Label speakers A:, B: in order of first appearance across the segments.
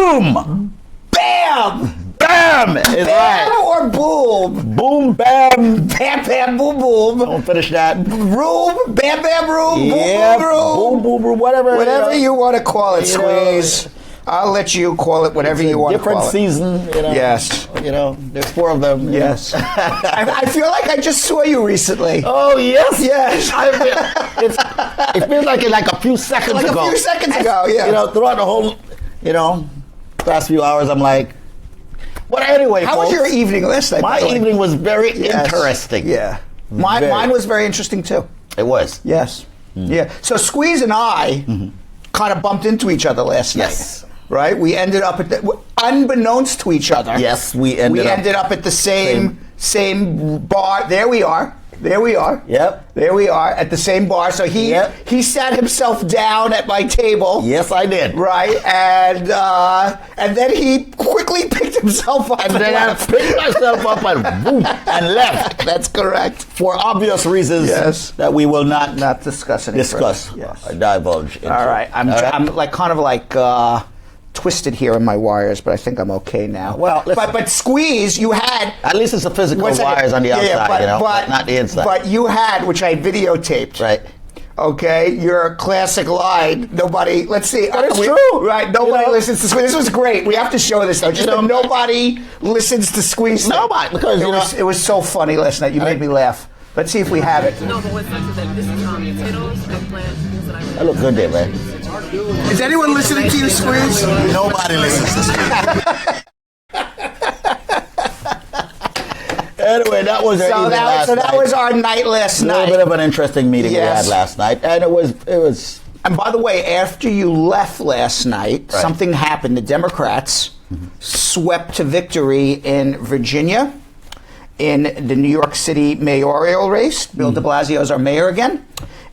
A: Boom!
B: Bam!
A: Bam! Is
B: Bam
A: right.
B: or boom?
A: Boom, bam.
B: Bam, bam, boom, boom.
A: Don't finish that.
B: Room, bam, bam, room,
A: Yeah,
B: boom, boom, room.
A: boom, boom, boom, whatever.
B: Whatever you want to call it,
A: You know,
B: Squeeze. I'll let you call it whatever you want to call
A: Different
B: it.
A: season, you know.
B: Yes.
A: You know, there's 4 of them.
B: Yes. I feel like I just saw you recently.
A: Oh, yes.
B: Yes.
A: It feels like a few seconds ago.
B: Like a few seconds ago, yeah.
A: You know, throughout the whole, past few hours, I'm like, but anyway,
B: How was
A: folks,
B: your evening last night?
A: My
B: by the way?
A: evening was very
B: Yes.
A: interesting.
B: Yeah.
A: Very.
B: Mine was very interesting, too.
A: It was.
B: Yes. Yeah. So Squeeze and I kind of bumped into each other last night.
A: Yes.
B: Right? We ended up unbeknownst to each other.
A: Yes, we ended up
B: at the same bar. There we are.
A: Yep.
B: There we are at the same bar. So he sat himself down at my table.
A: Yes, I did.
B: Right, and then he quickly picked himself up.
A: And then I picked myself up and boom, and left.
B: That's correct.
A: For obvious reasons that we will not
B: discuss any
A: discuss
B: further. Yes.
A: or divulge into.
B: All right. I'm like kind of twisted here in my wires, but I think I'm okay now.
A: Well, listen.
B: but Squeeze, you had
A: At least it's the physical wires on the outside, but not the inside.
B: But you had, which I videotaped.
A: Right.
B: Okay, your classic line. Nobody. Let's see.
A: But it's true,
B: right? Nobody listens to Squeeze. This was great. We have to show this though. Just that nobody listens to Squeeze.
A: Nobody, because
B: it was so funny last night. You made me laugh. Let's see if we have it.
C: No, but what's sucks is that this is potatoes, eggplant, things that I
A: I look good there, man.
B: Is anyone listening to you, Squeeze?
A: Nobody listens to Squeeze. Anyway, that was our evening last night.
B: that was our night last
A: A
B: night.
A: little bit of an interesting meeting we had
B: Yes.
A: last night, and it was.
B: And by the way, after you left last night, something happened. The Democrats swept to victory in Virginia, in the New York City mayoral race. Bill de Blasio is our mayor again.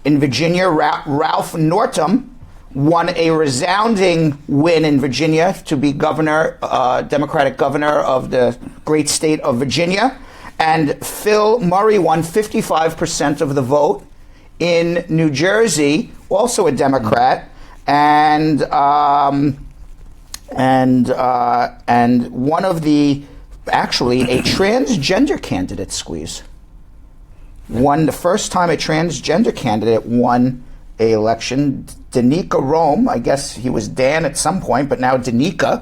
B: In Virginia, Ralph Northam won a resounding win in Virginia to be governor, Democratic governor of the great state of Virginia. And Phil Murray won 55% of the vote in New Jersey, also a Democrat, and one of the, actually a transgender candidate, Squeeze, won the first time a transgender candidate won a election. Danica Rome, I guess he was Dan at some point, but now Danica,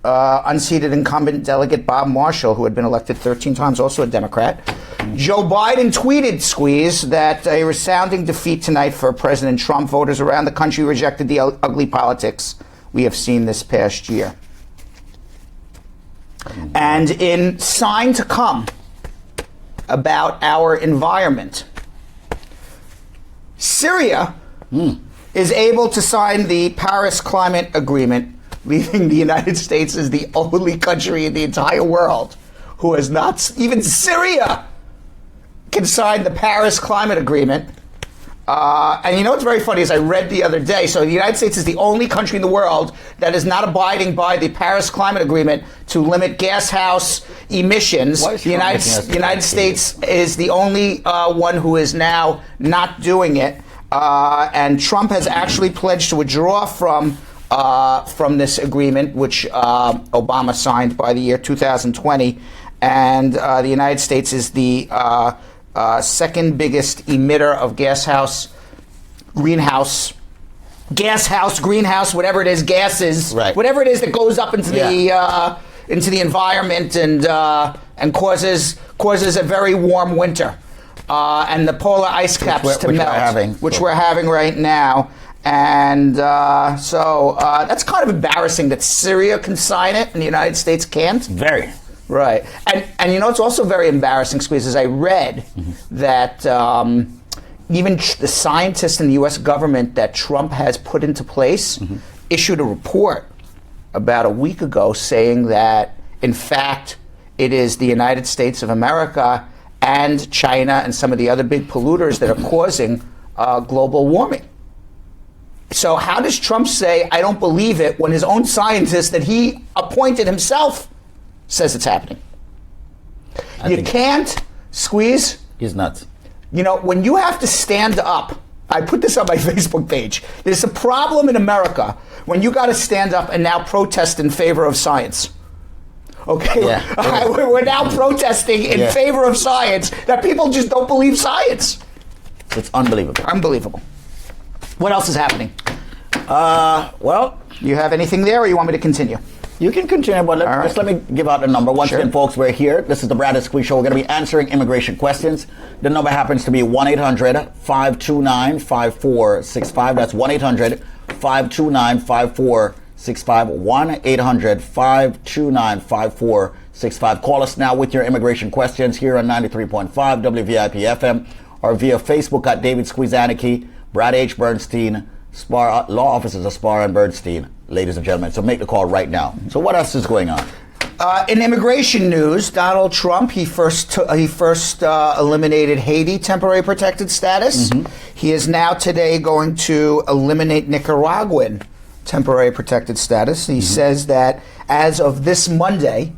B: unseated incumbent delegate Bob Marshall, who had been elected 13 times, also a Democrat. Joe Biden tweeted, Squeeze, that a resounding defeat tonight for President Trump. Voters around the country rejected the ugly politics we have seen this past year. And in sign to come about our environment, Syria is able to sign the Paris Climate Agreement, leaving the United States as the only country in the entire world who has not, even Syria can sign the Paris Climate Agreement. And you know what's very funny is I read the other day, so the United States is the only country in the world that is not abiding by the Paris Climate Agreement to limit gas house emissions. The United States is the only one who is now not doing it. And Trump has actually pledged to withdraw from this agreement, which Obama signed by the year 2020. And the United States is the second biggest emitter of greenhouse, whatever it is, gases, whatever it is that goes up into the environment and causes a very warm winter, and the polar ice caps to melt, which we're having right now. And so that's kind of embarrassing that Syria can sign it and the United States can't.
A: Very.
B: Right. And you know, it's also very embarrassing, Squeeze, as I read that even the scientists in the U.S. government that Trump has put into place issued a report about a week ago saying that, in fact, it is the United States of America and China and some of the other big polluters that are causing global warming. So how does Trump say, I don't believe it, when his own scientist that he appointed himself says it's happening? You can't, Squeeze.
A: He's nuts.
B: You know, when you have to stand up I put this on my Facebook page. There's a problem in America when you got to stand up and now protest in favor of science. Okay,
A: Yeah.
B: we're now protesting in favor of science that people just don't believe science.
A: It's unbelievable.
B: Unbelievable. What else is happening?
A: Well,
B: You have anything there, or you want me to continue?
A: you can continue, but just let me give out the number. Once again, folks, we're here. This is the Brad and Squeeze Show. We're going to be answering immigration questions. The number happens to be 1-800-529-5465. That's 1-800-529-5465. 1-800-529-5465. Call us now with your immigration questions here on 93.5 WVIP FM or via Facebook at David Squeeze Annakie, Brad H. Bernstein, Spar, law offices of Spar and Bernstein, ladies and gentlemen. So make the call right now. So what else is going on?
B: In immigration news, Donald Trump, he first eliminated Haiti temporary protected status. He is now today going to eliminate Nicaraguan temporary protected status. He says that as of this Monday,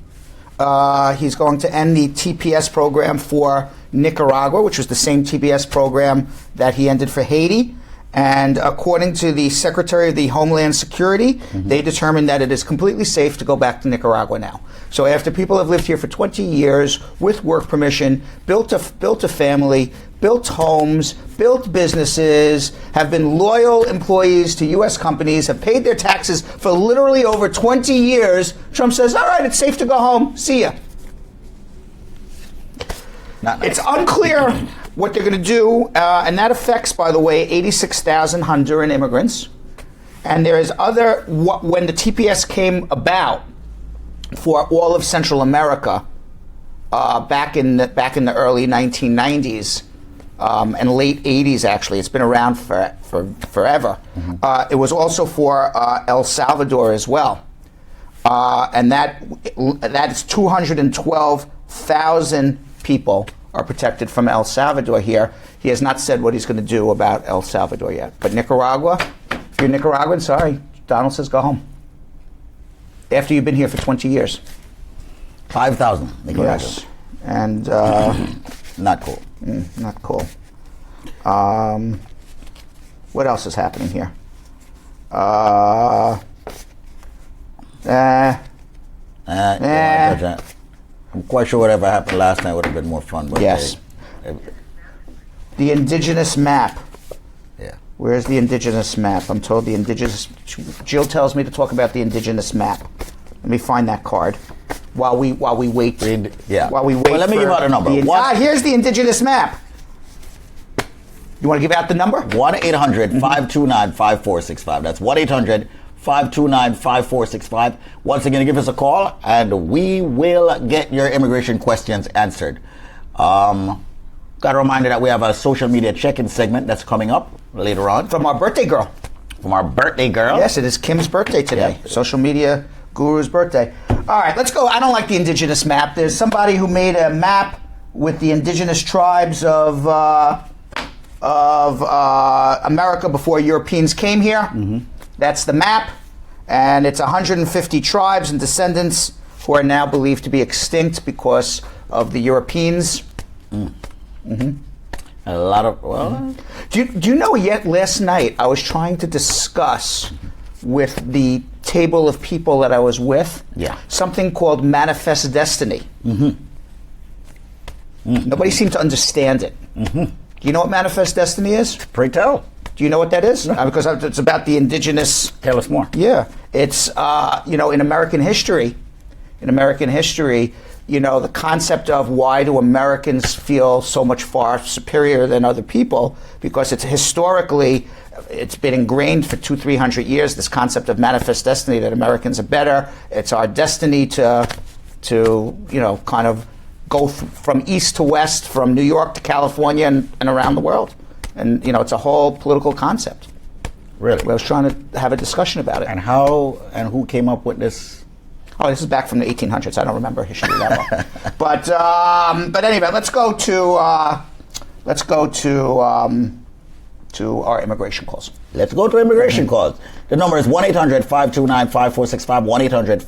B: he's going to end the TPS program for Nicaragua, which was the same TPS program that he ended for Haiti. And according to the Secretary of the Homeland Security, they determined that it is completely safe to go back to Nicaragua now. So after people have lived here for 20 years with work permission, built a family, built homes, built businesses, have been loyal employees to U.S. companies, have paid their taxes for literally over 20 years, Trump says, all right, it's safe to go home. See ya.
A: Not nice.
B: It's unclear what they're going to do, and that affects, by the way, 86,000 Honduran immigrants. And there is when the TPS came about for all of Central America back in the early 1990s and late 80s, actually. It's been around for forever. It was also for El Salvador as well. And that's 212,000 people are protected from El Salvador here. He has not said what he's going to do about El Salvador yet. But Nicaragua, if you're Nicaraguan, sorry, Donald says go home. After you've been here for 20 years.
A: 5,000 Nicaraguans.
B: Yes. And
A: Not cool.
B: not cool. What else is happening here?
A: I'm quite sure whatever happened last night would have been more fun. But
B: Yes. The indigenous map.
A: Yeah.
B: Where's the indigenous map? I'm told the indigenous. Jill tells me to talk about the indigenous map. Let me find that card while we wait.
A: Yeah.
B: While we wait.
A: Well, let me give out a number.
B: Here's the indigenous map. You want to give out the number?
A: 1-800-529-5465. That's 1-800-529-5465. Once again, give us a call, and we will get your immigration questions answered. Got a reminder that we have a social media check-in segment that's coming up later on.
B: From our birthday girl.
A: From our birthday girl.
B: Yes, it is Kim's birthday today.
A: Yeah.
B: Social media guru's birthday. All right, let's go. I don't like the indigenous map. There's somebody who made a map with the indigenous tribes of America before Europeans came here. That's the map, and it's 150 tribes and descendants who are now believed to be extinct because of the Europeans.
A: A lot of, well...
B: Do you know yet last night I was trying to discuss with the table of people that I was with something called manifest destiny. Nobody seemed to understand it. Do you know what manifest destiny is?
A: Pray tell.
B: Do you know what that is? Because it's about the indigenous...
A: Tell us more.
B: Yeah. It's, in American history, the concept of why do Americans feel so much far superior than other people, because it's historically, it's been ingrained for 200-300 years, this concept of manifest destiny, that Americans are better. It's our destiny to kind of go from east to west, from New York to California and around the world. And, it's a whole political concept.
A: Really?
B: I was trying to have a discussion about it.
A: And who came up with this?
B: Oh, this is back from the 1800s. I don't remember history that well. But anyway, let's go to our immigration calls.
A: Let's go to immigration calls. The number is 1-800-529-5465.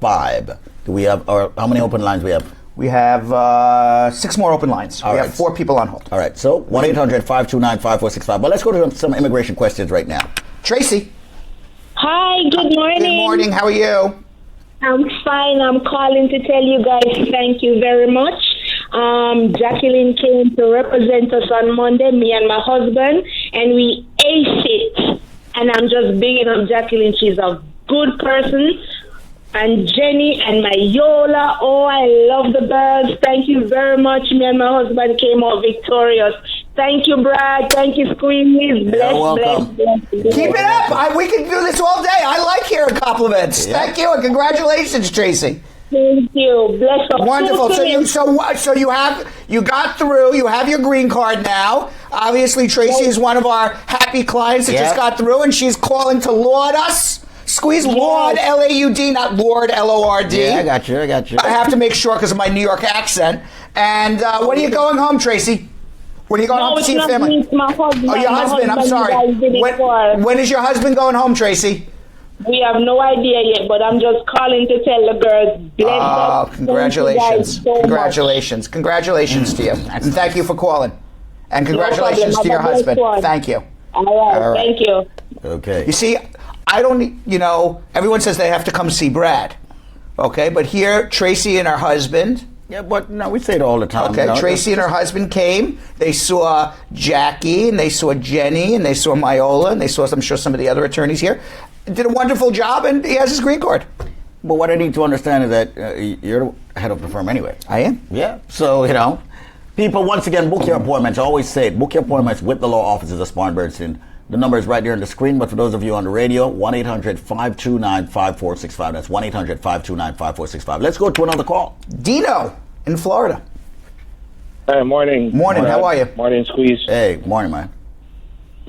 A: 1-800-529-5465. Do we have, or how many open lines we have?
B: We have 6 more open lines. We have 4 people on hold.
A: All right, so 1-800-529-5465. But let's go to some immigration questions right now.
B: Tracy.
D: Hi, good morning.
B: Good morning. How are you?
D: I'm fine. I'm calling to tell you guys thank you very much. Jacqueline came to represent us on Monday, me and my husband, and we aced it. And I'm just bigging up Jacqueline. She's a good person. And Jenny and my Yola. Oh, I love the birds. Thank you very much. Me and my husband came out victorious. Thank you, Brad. Thank you, Squeeze. Bless.
B: Keep it up. We can do this all day. I like hearing compliments.
A: Yeah.
B: Thank you, and congratulations, Tracy.
D: Thank you. Bless up.
B: Wonderful. So you got through. You have your green card now. Obviously, Tracy is one of our happy clients that just got through, and she's calling to laud us. Squeeze Lord, L-A-U-D, not Lord, L-O-R-D.
A: Yeah, I got you.
B: I have to make sure because of my New York accent. And when are you going home, Tracy? When are you going home to see your family?
D: It's my husband.
B: Oh, your husband. I'm sorry. When is your husband going home, Tracy?
D: We have no idea yet, but I'm just calling to tell the girls. Bless us.
B: Congratulations.
D: So
B: Congratulations. Congratulations to you. And thank you for calling. And congratulations to your husband. Thank you.
D: All right. Thank you.
A: Okay.
B: You see, I don't, everyone says they have to come see Brad. Okay, but here, Tracy and her husband.
A: Yeah, but no, we say it all the time.
B: Okay, Tracy and her husband came. They saw Jackie, and they saw Jenny, and they saw Myola, and they saw, I'm sure, some of the other attorneys here. Did a wonderful job, and he has his green card.
A: But what I need to understand is that you're the head of the firm anyway.
B: I am.
A: Yeah. So, people, once again, book your appointments. I always say it. Book your appointments with the law offices of Spar and Bernstein. The number is right there on the screen, but for those of you on the radio, 1-800-529-5465. That's 1-800-529-5465. Let's go to another call.
B: Dino in Florida.
E: Hey, morning.
B: Morning, how are you?
E: Morning, Squeeze.
A: Hey, morning, man.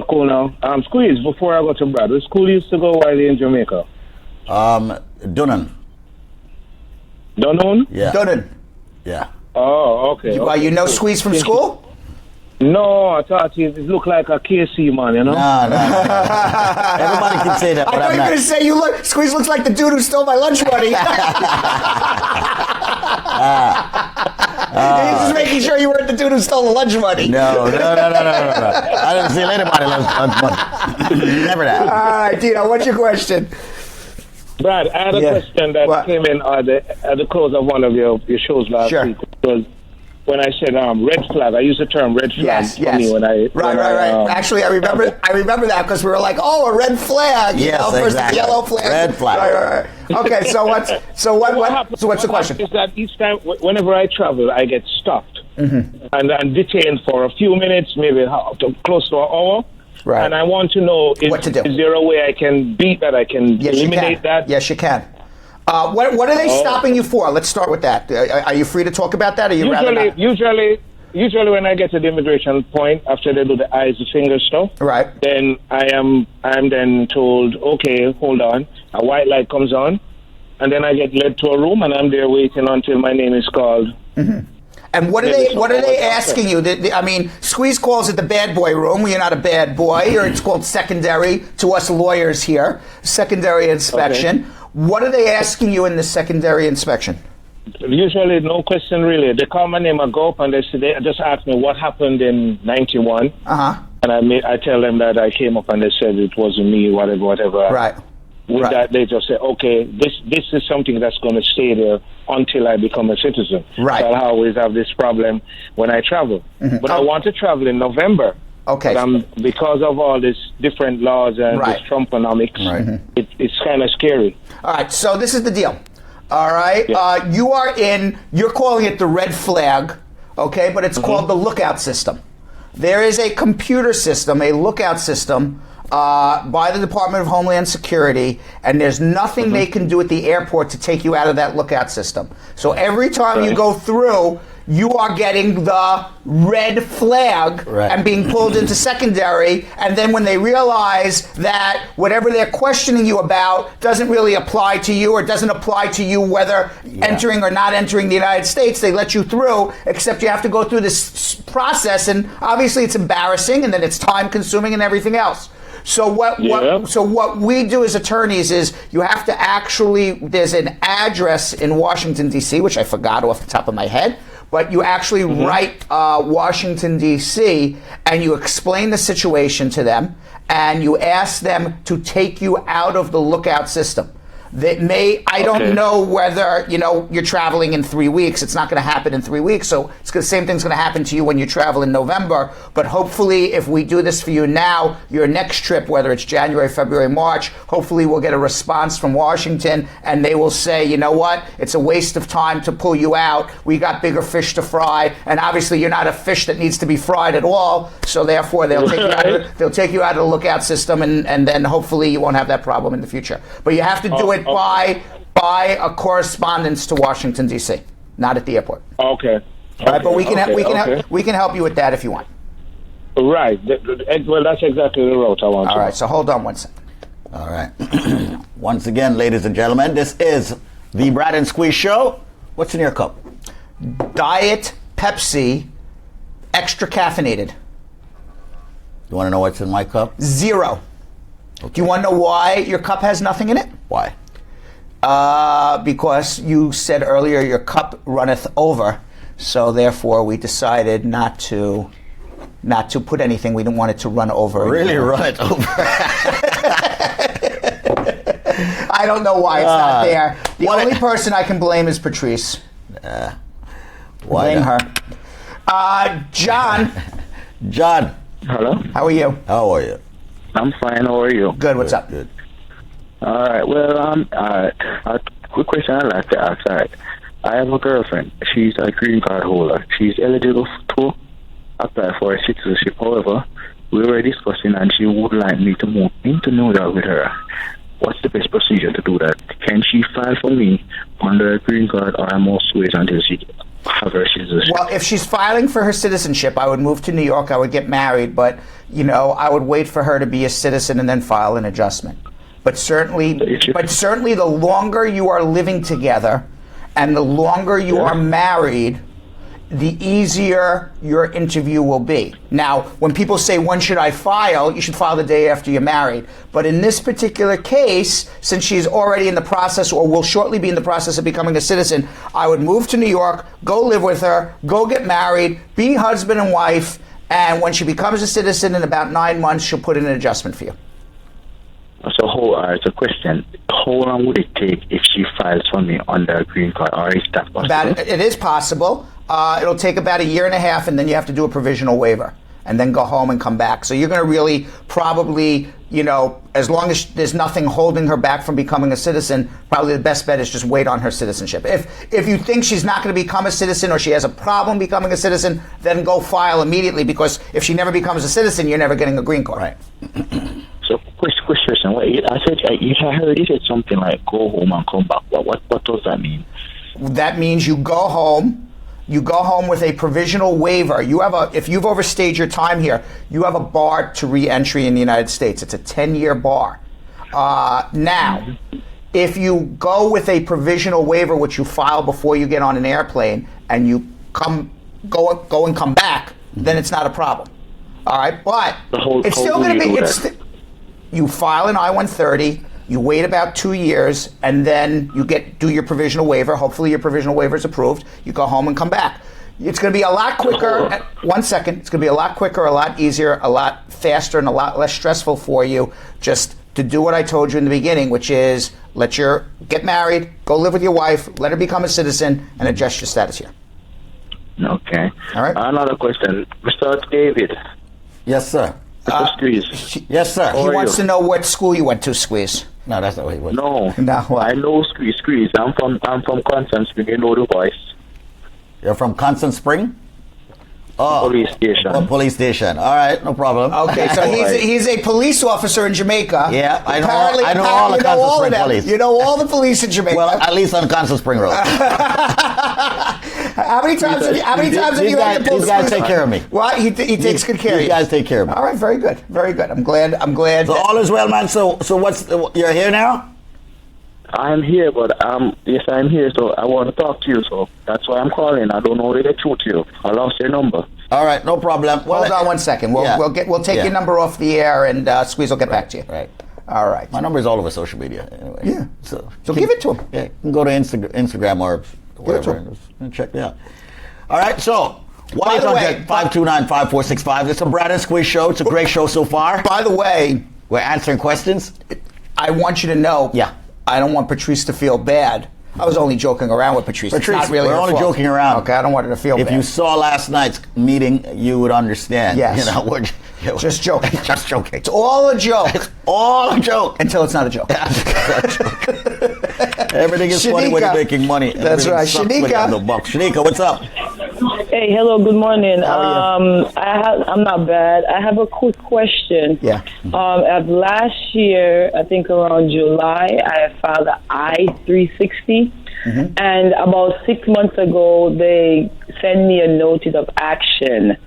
E: Cool now. Squeeze, before I go to Brad, which school you used to go while you're in Jamaica?
A: Dunnan.
E: Dunnan?
A: Yeah.
B: Dunnan.
A: Yeah.
E: Oh, okay.
B: You know Squeeze from school?
E: No, I thought it looked like a KC man,
A: No. Everybody can say that,
B: I
A: but
B: thought
A: I'm
B: you were
A: not.
B: going to say Squeeze looks like the dude who stole my lunch money. He's just making sure you weren't the dude who stole the lunch money.
A: No. I didn't see anybody lunch money. Never that.
B: All right, Dino, what's your question?
E: Brad, I had a question that came in at the close of one of your shows last week. Was when I said red flag. I used the term red flag for me when I...
B: Right. Actually, I remember that because we were like, a red flag, versus the yellow flag.
A: Red flag.
B: Right. Okay, so what's the question?
E: Is that each time, whenever I travel, I get stopped and detained for a few minutes, maybe close to an hour.
B: Right.
E: And I want to know,
B: what to do.
E: Is there a way I can beat that? I can eliminate that?
B: Yes, you can. What are they stopping you for? Let's start with that. Are you free to talk about that? Or rather not?
E: Usually when I get to the immigration point, after they do the eyes, the finger stuff,
B: right?
E: Then I'm then told, okay, hold on. A white light comes on, and then I get led to a room, and I'm there waiting until my name is called.
B: Mm-hmm. And what are they asking you? Squeeze calls it the bad boy room. You're not a bad boy, or it's called secondary to us lawyers here. Secondary inspection. Okay. What are they asking you in the secondary inspection?
E: Usually, no question really. They call my name, I go up, and they just ask me what happened in '91. And I tell them that I came up, and they said it wasn't me, whatever.
B: Right.
E: With that, they just say, okay, this is something that's going to stay there until I become a citizen.
B: Right.
E: So I'll always have this problem when I travel. Mm-hmm. But I want to travel in November.
B: Okay.
E: But
B: because
E: of all these different laws and this Trumponomics, it's kind of scary.
B: All right, so this is the deal. All right, you're calling it the red flag, okay, but it's called the lookout system. There is a computer system, a lookout system, by the Department of Homeland Security, and there's nothing they can do at the airport to take you out of that lookout system. So every time you go through, you are getting the red flag and being pulled into secondary, and then when they realize that whatever they're questioning you about doesn't really apply to you, or doesn't apply to you whether entering or not entering the United States, they let you through, except you have to go through this process, and obviously it's embarrassing, and then it's time consuming and everything else. So what we do as attorneys is you have to actually, there's an address in Washington, D.C., which I forgot off the top of my head, but you actually write Washington, D.C., and you explain the situation to them, and you ask them to take you out of the lookout system. I don't know whether, you're traveling in 3 weeks. It's not going to happen in 3 weeks. So the same thing's going to happen to you when you travel in November. But hopefully, if we do this for you now, your next trip, whether it's January, February, March, hopefully we'll get a response from Washington and they will say, you know what? It's a waste of time to pull you out. We got bigger fish to fry. And obviously, you're not a fish that needs to be fried at all. So therefore, they'll take you out of the lookout system and then hopefully you won't have that problem in the future. But you have to do it by a correspondence to Washington, D.C., not at the airport.
E: Okay.
B: All right, but we can help you with that if you want.
E: Right. Well, that's exactly the route I want.
B: All right, so hold on one second.
A: All right. Once again, ladies and gentlemen, this is the Brad and Squeeze Show. What's in your cup?
B: Diet Pepsi, extra caffeinated.
A: You want to know what's in my cup?
B: 0. Okay. Do you want to know why your cup has nothing in it?
A: Why?
B: Because you said earlier your cup runneth over, so therefore we decided not to put anything. We didn't want it to run over.
A: Really run it over?
B: I don't know why it's not there. The only person I can blame is Patrice. Blame her. John.
A: John.
F: Hello.
B: How are you?
A: How are you?
F: I'm fine. How are you?
B: Good. What's up?
A: Good.
F: All right. Well, a quick question I'd like to ask. All right. I have a girlfriend. She's a green card holder. She's eligible to apply for a citizenship. However, we were discussing and she would like me to move into New York with her. What's the best procedure to do that? Can she file for me under a green card, or I must wait until she have her citizenship?
B: Well, if she's filing for her citizenship, I would move to New York. I would get married, but I would wait for her to be a citizen and then file an adjustment. But certainly the longer you are living together and the longer you are married, the easier your interview will be. Now, when people say, when should I file? You should file the day after you're married. But in this particular case, since she's already in the process or will shortly be in the process of becoming a citizen, I would move to New York, go live with her, go get married, be husband and wife, and when she becomes a citizen in about 9 months, she'll put in an adjustment for you.
F: So, it's a question. How long would it take if she files for me under a green card, or is that possible?
B: It is possible. It'll take about 1.5 years, and then you have to do a provisional waiver, and then go home and come back. So you're going to really probably, as long as there's nothing holding her back from becoming a citizen, probably the best bet is just wait on her citizenship. If you think she's not going to become a citizen or she has a problem becoming a citizen, then go file immediately, because if she never becomes a citizen, you're never getting a green card.
A: Right.
F: So, question. I heard you said something like go home and come back. What does that mean?
B: That means you go home. You go home with a provisional waiver. If you've overstayed your time here, you have a bar to re-entry in the United States. It's a 10-year bar. Now, if you go with a provisional waiver, which you file before you get on an airplane, and you go and come back, then it's not a problem. All right, but it's still going to be. You file an I-130. You wait about 2 years, and then you do your provisional waiver. Hopefully your provisional waiver is approved. You go home and come back. It's going to be a lot quicker. 1 second. It's going to be a lot quicker, a lot easier, a lot faster, and a lot less stressful for you just to do what I told you in the beginning, which is get married, go live with your wife, let her become a citizen, and adjust your status here.
F: Okay.
B: All right.
F: Another question. Mr. David.
A: Yes, sir.
F: Squeeze.
A: Yes, sir.
B: He wants to know what school you went to, Squeeze.
A: No, that's not what he was.
F: No.
B: What?
F: I know Squeeze. I'm from Constant Spring. You know the voice.
A: You're from Constant Spring? Oh,
F: police station.
A: Oh, police station. All right, no problem.
B: Okay, so he's a police officer in Jamaica.
A: Yeah, I know all the Constant Spring police.
B: You know all the police in Jamaica.
A: Well, at least on Constant Spring Road.
B: How many times have you had to pull?
A: These guys take care of me.
B: What? He takes good care of you.
A: These guys take care of me.
B: All right, very good, very good. I'm glad.
A: So all is well, man. So you're here now?
F: I'm here, but yes, I'm here. So I want to talk to you. So that's why I'm calling. I don't know where to get through to you. I lost your number.
A: All right, no problem. Well,
B: Hold on one second. We'll take your number off the air, and Squeeze will get back to you.
A: Right.
B: All right.
A: My number is all over social media anyway.
B: Yeah.
A: So
B: give it to him.
A: Yeah, you can go to Instagram or whatever and check me out. All right, so 1-800-529-5465. It's a Brad and Squeeze show. It's a great show so far.
B: By the way,
A: we're answering questions.
B: I want you to know.
A: Yeah.
B: I don't want Patrice to feel bad. I was only joking around with Patrice. It's not really
A: we're
B: her
A: only
B: fault.
A: joking around.
B: Okay, I don't want her to feel bad.
A: If you saw last night's meeting, you would understand.
B: Yes.
A: You know,
B: just joking.
A: Just joking.
B: It's all a joke.
A: It's all a joke.
B: Until it's not a joke.
A: Everything is funny when you're making money.
B: That's right.
A: Shanika, what's up?
G: Hey, hello, good morning.
B: How are you?
G: I'm not bad. I have a quick question.
B: Yeah.
G: Of last year, I think around July, I filed an I-360. Mm-hmm. And about 6 months ago, they sent me a notice of action.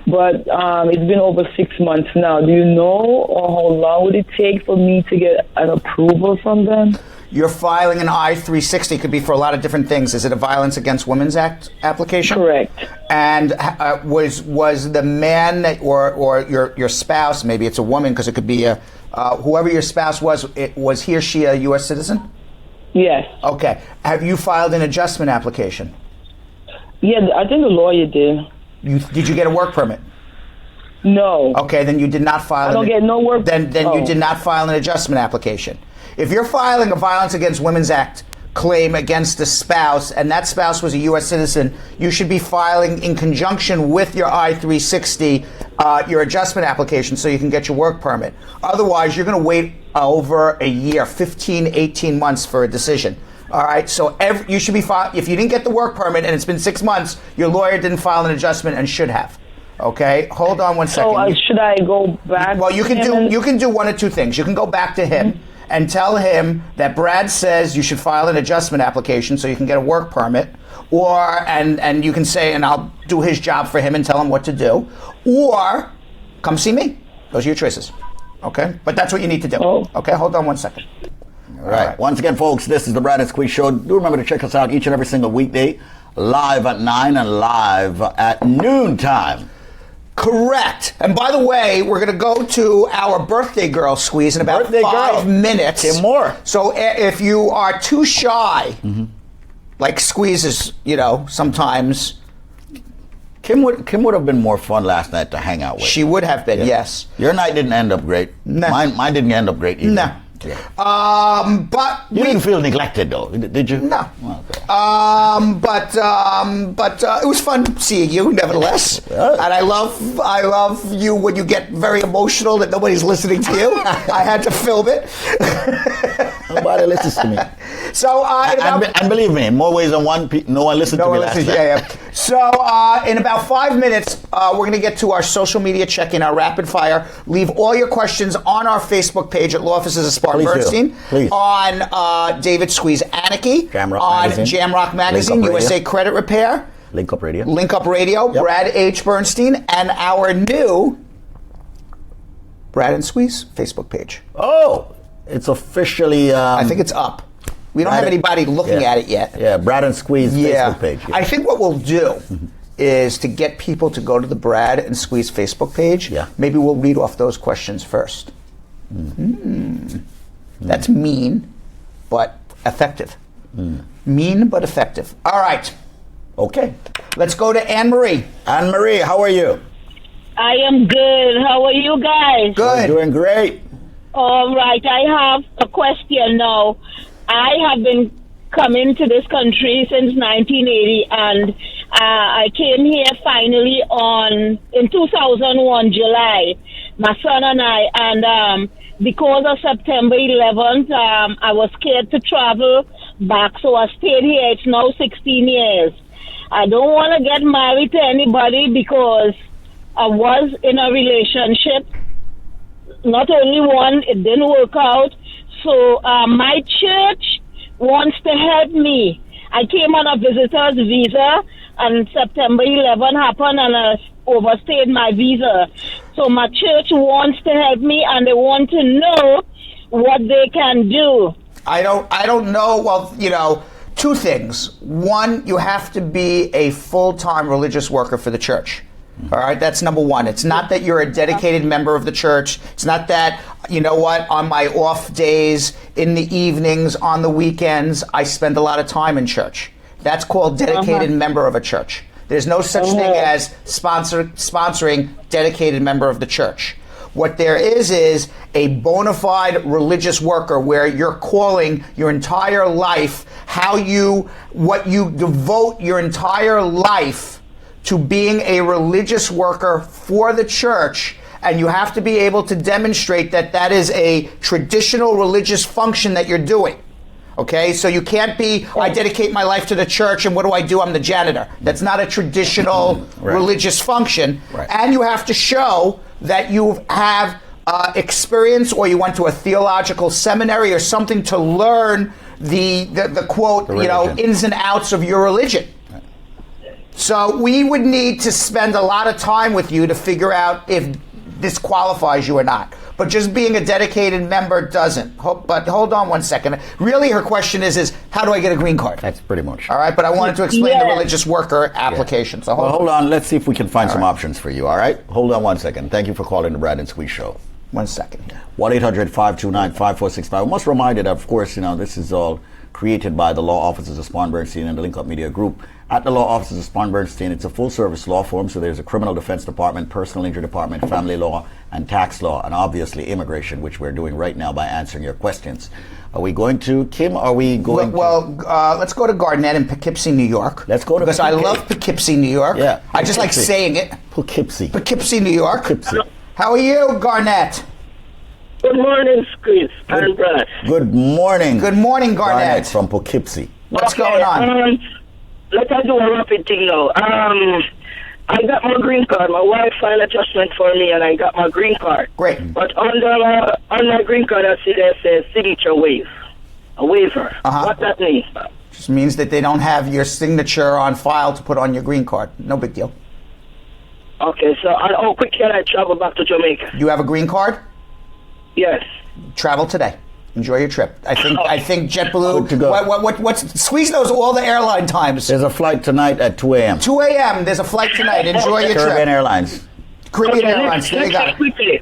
G: But it's been over 6 months now. Do you know or how long would it take for me to get an approval from them?
B: You're filing an I-360. Could be for a lot of different things. Is it a Violence Against Women's Act application?
G: Correct.
B: And was the man or your spouse, maybe it's a woman because it could be whoever your spouse was he or she a U.S. citizen?
G: Yes.
B: Okay. Have you filed an adjustment application?
G: Yeah, I think the lawyer did.
B: Did you get a work permit?
G: No.
B: Okay, then you did not file.
G: I don't get no work.
B: Then you did not file an adjustment application. If you're filing a Violence Against Women's Act claim against a spouse, and that spouse was a U.S. citizen, you should be filing in conjunction with your I-360 your adjustment application so you can get your work permit. Otherwise, you're going to wait over a year, 15, 18 months for a decision. All right, so you should be if you didn't get the work permit and it's been 6 months, your lawyer didn't file an adjustment and should have. Okay, hold on one second.
G: So should I go back?
B: Well, you can do one of two things. You can go back to him and tell him that Brad says you should file an adjustment application so you can get a work permit, and you can say, and I'll do his job for him and tell him what to do, or come see me. Those are your choices. Okay, but that's what you need to do.
G: Oh.
B: Okay, hold on one second.
A: All right. Once again, folks, this is the Brad and Squeeze Show. Do remember to check us out each and every single weekday, live at 9 and live at noontime.
B: Correct. And by the way, we're going to go to our birthday girl Squeeze in about 5 minutes.
A: 10 more.
B: So if you are too shy, like Squeeze is, sometimes.
A: Kim would have been more fun last night to hang out with.
B: She would have been, yes.
A: Your night didn't end up great.
B: No.
A: Mine didn't end up great either.
B: No.
A: Yeah.
B: But
A: you didn't feel neglected though, did you?
B: No.
A: Okay.
B: But it was fun seeing you, nevertheless. And I love you when you get very emotional that nobody's listening to you. I had to film it.
A: Nobody listens to me.
B: So
A: and believe me, in more ways than one, no one listened to me last night.
B: Yeah. So in about 5 minutes, we're going to get to our social media check-in, our rapid fire. Leave all your questions on our Facebook page at Law Offices of Spar Bernstein.
A: Please.
B: On David Squeeze Annakie.
A: Jamrock
B: on
A: Magazine.
B: Jamrock Magazine, USA Credit Repair.
A: Link Up Radio.
B: Yep. Brad H. Bernstein, and our new Brad and Squeeze Facebook page.
A: Oh, it's officially.
B: I think it's up. We don't have anybody looking at it yet.
A: Yeah, Brad and Squeeze Facebook page. Yeah.
B: I think what we'll do is to get people to go to the Brad and Squeeze Facebook page.
A: Yeah.
B: Maybe we'll read off those questions first. That's mean, but effective. Mean, but effective. All right.
A: Okay.
B: Let's go to Anne-Marie.
A: Anne-Marie, how are you?
D: I am good. How are you guys?
B: Good.
A: We're doing great.
D: All right. I have a question now. I have been coming to this country since 1980, and I came here finally in 2001, July, my son and I, and because of September 11th, I was scared to travel back, so I stayed here. It's now 16 years. I don't want to get married to anybody because I was in a relationship, not only one, it didn't work out. So my church wants to help me. I came on a visitor's visa, and September 11 happened, and I overstayed my visa. So my church wants to help me, and they want to know what they can do.
B: I don't know. Well, you know, two things. One, you have to be a full-time religious worker for the church. All right, that's number one. It's not that you're a dedicated member of the church. It's not that, you know what, on my off days, in the evenings, on the weekends, I spend a lot of time in church. That's called dedicated member of a church. There's no such thing as sponsoring dedicated member of the church. What there is a bona fide religious worker where you're calling your entire life, what you devote your entire life to being a religious worker for the church, and you have to be able to demonstrate that that is a traditional religious function that you're doing. Okay, so you can't be, I dedicate my life to the church, and what do? I'm the janitor. That's not a traditional religious function. Right. And you have to show that you have experience, or you went to a theological seminary or something to learn the quote, you know, ins and outs of your religion. So we would need to spend a lot of time with you to figure out if this qualifies you or not. But just being a dedicated member doesn't. But hold on one second. Really, her question is how do I get a green card?
A: That's pretty much.
B: All right, but I wanted to explain the religious worker application. So
A: hold on. Let's see if we can find some options for you, all right? Hold on one second. Thank you for calling the Brad and Squeeze Show.
B: 1 second.
A: 1-800-529-5465. I must remind you that, of course, you know, this is all created by the law offices of Spar, Bernstein and the Link Up Media Group. At the law offices of Spar, Bernstein, it's a full-service law firm, so there's a criminal defense department, personal injury department, family law, and tax law, and obviously immigration, which we're doing right now by answering your questions. Are we going to, Kim,
B: let's go to Garnett in Poughkeepsie, New York.
A: Let's go to
B: Because I love Poughkeepsie, New York.
A: Yeah.
B: I just like saying it.
A: Poughkeepsie,
B: New York.
A: Poughkeepsie.
B: How are you, Garnett?
H: Good morning, Squeeze and Brad.
A: Good morning.
B: Good morning, Garnett.
A: From Poughkeepsie.
B: What's going on?
H: Let's do a rapid thing now. I got my green card. My wife filed adjustment for me, and I got my green card.
B: Great.
H: But on my green card, I see there says signature waiver. A waiver. What that means?
B: Just means that they don't have your signature on file to put on your green card. No big deal.
H: Okay, so how quick can I travel back to Jamaica?
B: You have a green card?
H: Yes.
B: Travel today. Enjoy your trip. I think JetBlue.
A: Good to go.
B: Squeeze knows all the airline times.
A: There's a flight tonight at 2 a.m.
B: 2 a.m. There's a flight tonight. Enjoy your trip.
A: Caribbean Airlines.
B: Caribbean Airlines. There you got it.
H: Quickly.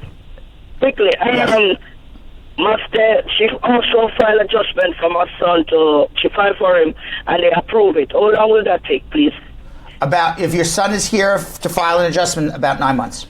H: She also filed adjustment for my son she filed for him, and they approve it. How long will that take, please?
B: If your son is here to file an adjustment, about 9 months.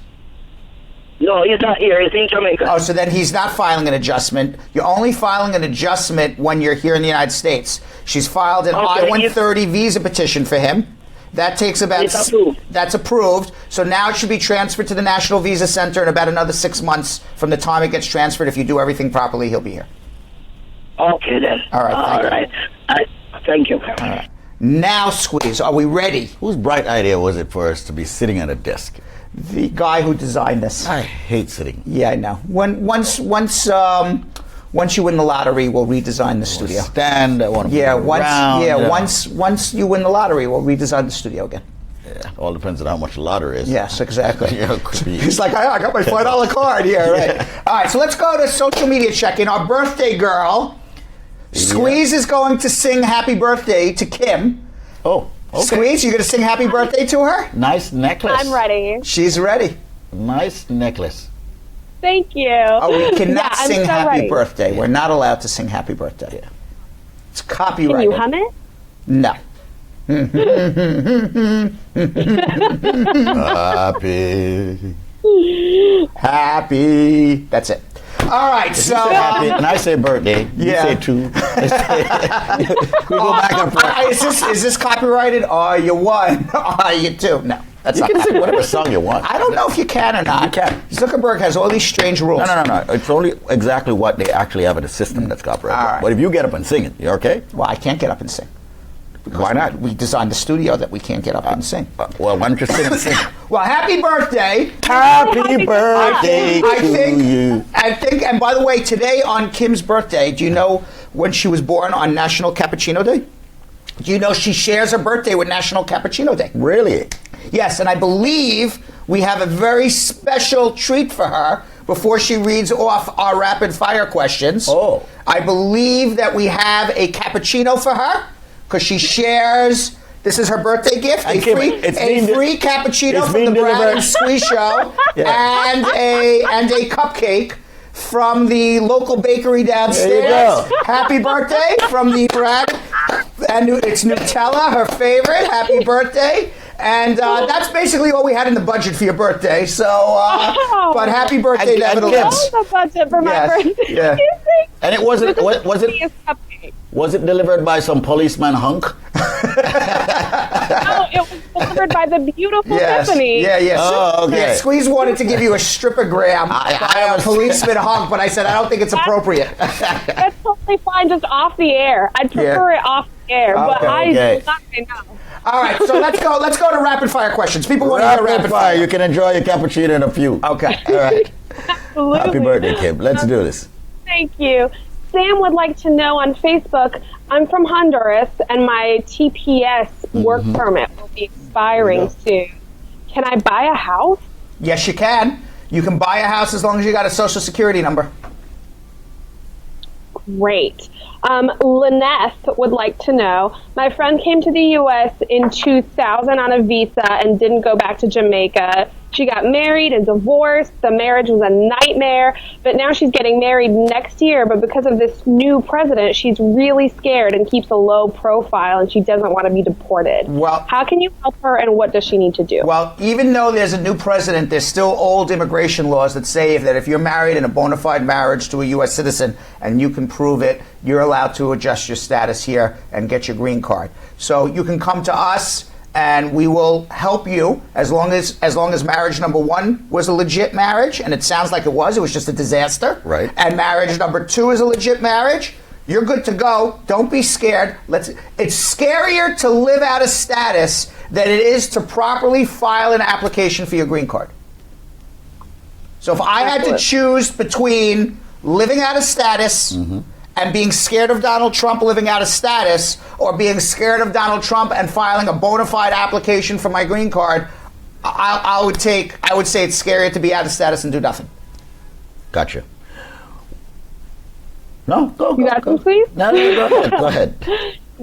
H: No, he's not here. He's in Jamaica.
B: Oh, so then he's not filing an adjustment. You're only filing an adjustment when you're here in the United States. She's filed an I-130 visa petition for him. That takes about...
H: It's approved.
B: That's approved. So now it should be transferred to the National Visa Center in about another 6 months from the time it gets transferred. If you do everything properly, he'll be here.
H: Okay, then.
B: All right.
H: Thank you.
B: All right. Now, Squeeze, are we ready?
A: Whose bright idea was it for us to be sitting at a desk?
B: The guy who designed this.
A: I hate sitting.
B: Yeah, I know. Once you win the lottery, we'll redesign the studio.
A: Stand. I want to
B: once you win the lottery, we'll redesign the studio again.
A: Yeah, all depends on how much the lottery is.
B: Yes, exactly.
A: Yeah, it could be.
B: He's like, I got my $5 card here, right? All right, so let's go to social media check-in. Our birthday girl, Squeeze, is going to sing happy birthday to Kim.
A: Oh. Okay.
B: Squeeze, you going to sing happy birthday to her?
A: Nice necklace.
C: I'm ready.
B: She's ready.
A: Nice necklace.
C: Thank you.
B: Oh, we cannot sing happy birthday.
A: Yeah.
B: We're not allowed to sing happy birthday.
A: Yeah.
B: It's copyrighted.
C: Can you hum it?
B: No. Happy. That's it. All right, so
A: happy, and I say birthday.
B: Yeah.
A: You say two. We go back and forth.
B: Is this copyrighted? Are you one? Are you two? No. That's
A: you
B: not
A: can sing whatever song you want.
B: I don't know if you can or not.
A: You can.
B: Zuckerberg has all these strange rules.
A: No. It's only exactly what they actually have in the system that's copyrighted.
B: All right.
A: But if you get up and sing it, you okay?
B: Well, I can't get up and sing. Because
A: why not?
B: We designed the studio that we can't get up and sing.
A: Well, why don't you sing and sing?
B: Well, happy birthday.
A: Happy birthday to you.
B: I think, and by the way, today on Kim's birthday, do you know when she was born on National Cappuccino Day? Do you know she shares her birthday with National Cappuccino Day?
A: Really?
B: Yes, and I believe we have a very special treat for her before she reads off our rapid fire questions.
A: Oh.
B: I believe that we have a cappuccino for her because she shares. This is her birthday gift, a free cappuccino from the Brad and Squeeze Show, and a cupcake from the local bakery downstairs.
A: There you go.
B: Happy birthday from the Brad, and it's Nutella, her favorite. Happy birthday. And that's basically all we had in the budget for your birthday. So, but happy birthday, nevertheless.
I: That was the budget for my birthday.
B: Yeah.
A: And it wasn't. Was it delivered by some policeman hunk?
I: No, it was delivered by the beautiful Tiffany.
B: Yeah.
A: Oh, okay.
B: Yeah, Squeeze wanted to give you a stripogram by a policeman hunk, but I said I don't think it's appropriate.
I: That's totally fine, just off the air. I'd prefer it off the air, but I will not say no.
B: All right, so let's go to rapid fire questions. People want to hear rapid fire.
A: You can enjoy your cappuccino in a few.
B: Okay.
A: All right.
I: Absolutely.
A: Happy birthday, Kim. Let's do this.
I: Thank you. Sam would like to know on Facebook, I'm from Honduras and my TPS work permit will be expiring soon. Can I buy a house?
B: Yes, you can. You can buy a house as long as you got a social security number.
I: Great. Lynette would like to know, my friend came to the U.S. in 2000 on a visa and didn't go back to Jamaica. She got married and divorced. The marriage was a nightmare, but now she's getting married next year. But because of this new president, she's really scared and keeps a low profile, and she doesn't want to be deported.
B: Well,
I: how can you help her, and what does she need to do?
B: Well, even though there's a new president, there's still old immigration laws that say that if you're married in a bona fide marriage to a U.S. citizen and you can prove it, you're allowed to adjust your status here and get your green card. So you can come to us, and we will help you as long as marriage number one was a legit marriage, and it sounds like it was just a disaster.
A: Right.
B: And marriage number two is a legit marriage. You're good to go. Don't be scared. It's scarier to live out of status than it is to properly file an application for your green card. So if I had to choose between living out of status and being scared of Donald Trump living out of status, or being scared of Donald Trump and filing a bona fide application for my green card, I would say it's scarier to be out of status and do nothing.
A: Gotcha. No, go.
I: You got some, please?
A: No, go ahead.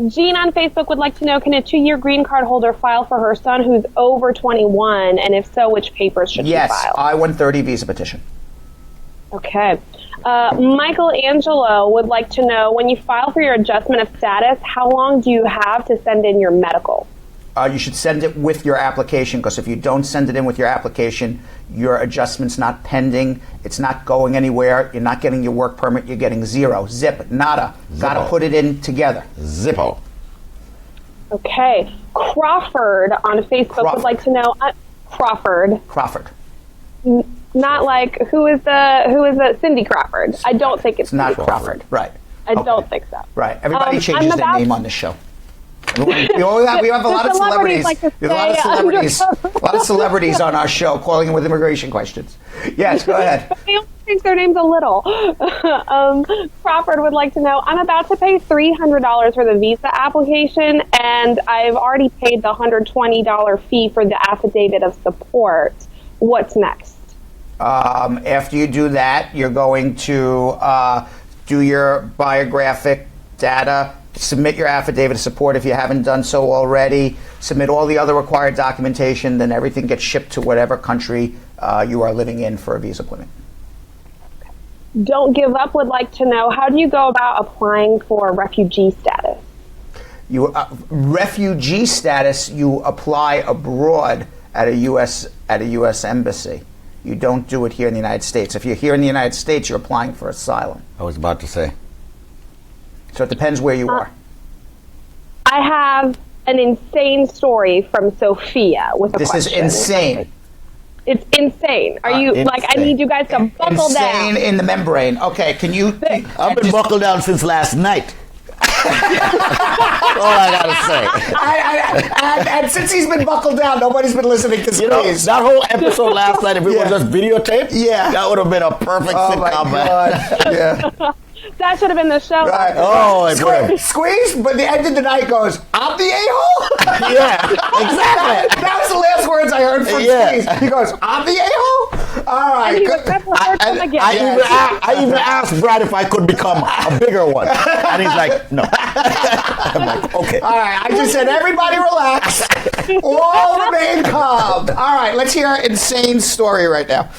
I: Jean on Facebook would like to know, can a 2-year green card holder file for her son who's over 21, and if so, which papers should she file?
B: Yes, I-130 visa petition.
I: Okay. Michelangelo would like to know, when you file for your adjustment of status, how long do you have to send in your medical?
B: You should send it with your application, because if you don't send it in with your application, your adjustment's not pending. It's not going anywhere. You're not getting your work permit. You're getting zero. Zip. Nada. Got to put it in together.
A: Zippo.
I: Okay. Crawford on Facebook would like to know, Crawford. Not like who is the Cindy Crawford. I don't think it's
B: not
I: Cindy
B: Crawford. Right.
I: I don't think so.
B: Right. Everybody changes their name on this show. We have a lot of celebrities. We have a lot of celebrities on our show calling in with immigration questions. Yes, go ahead.
I: They only change their names a little. Crawford would like to know, I'm about to pay $300 for the visa application, and I've already paid the $120 fee for the affidavit of support. What's next?
B: After you do that, you're going to do your biographic data, submit your affidavit of support if you haven't done so already, submit all the other required documentation, then everything gets shipped to whatever country you are living in for a visa appointment.
I: Don't Give Up would like to know, how do you go about applying for refugee status?
B: Refugee status, you apply abroad at a U.S. embassy. You don't do it here in the United States. If you're here in the United States, you're applying for asylum.
A: I was about to say.
B: So it depends where you are.
I: I have an insane story from Sophia with a question.
B: This is insane.
I: It's insane. Are you
A: insane.
I: I need you guys to buckle down.
B: Insane in the membrane. Okay, can you?
A: I've been buckled down since last night. That's all I gotta say.
B: And since he's been buckled down, nobody's been listening to Squeeze.
A: That whole episode last night, if it was just videotaped, that would have been a perfect sitcom.
B: Yeah.
I: That should have been the show.
B: Right.
A: Oh, it would have.
B: Squeeze, but the end of the night goes, I'm the a-hole?
A: Yeah, exactly.
B: That was the last words I heard from Squeeze. He goes, I'm the a-hole? All right.
I: And he
B: good.
I: would never heard from again.
A: I even asked Brad if I could become a bigger one, and he's like, no. I'm like, okay.
B: All right, I just said everybody relax. All remain calm. All right, let's hear an insane story right now.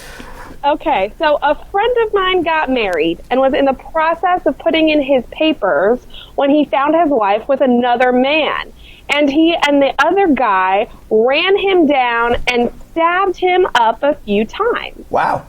I: Okay, so a friend of mine got married and was in the process of putting in his papers when he found his wife with another man. And he and the other guy ran him down and stabbed him up a few times.
B: Wow.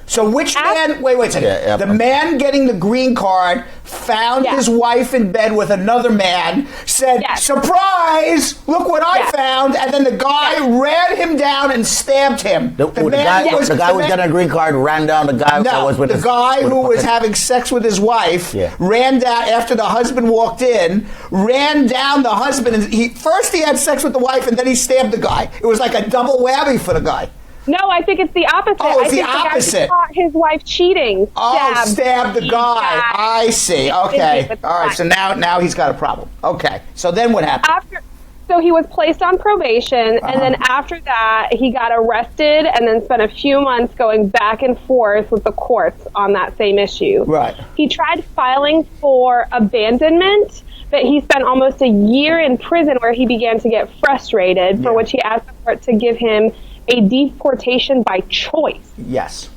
B: So which man, wait a second.
A: Yeah.
B: The man getting the green card found his wife in bed with another man, said, surprise, look what I found, and then the guy ran him down and stabbed him.
A: The guy who was getting a green card ran down the guy that was with
B: the guy who was having sex with his wife ran down after the husband walked in, ran down the husband, and first he had sex with the wife and then he stabbed the guy. It was like a double whammy for the guy.
I: No, I think it's the opposite.
B: Oh, it's
I: I
B: the
I: think
B: opposite.
I: The guy who caught his wife cheating.
B: Stabbed the guy. I see. Okay. All right. So now he's got a problem. Okay. So then what happened?
I: So he was placed on probation, and then after that, he got arrested and then spent a few months going back and forth with the courts on that same issue.
B: Right.
I: He tried filing for abandonment, but he spent almost a year in prison where he began to get frustrated, for which he asked the court to give him a deportation by choice.
B: Yes.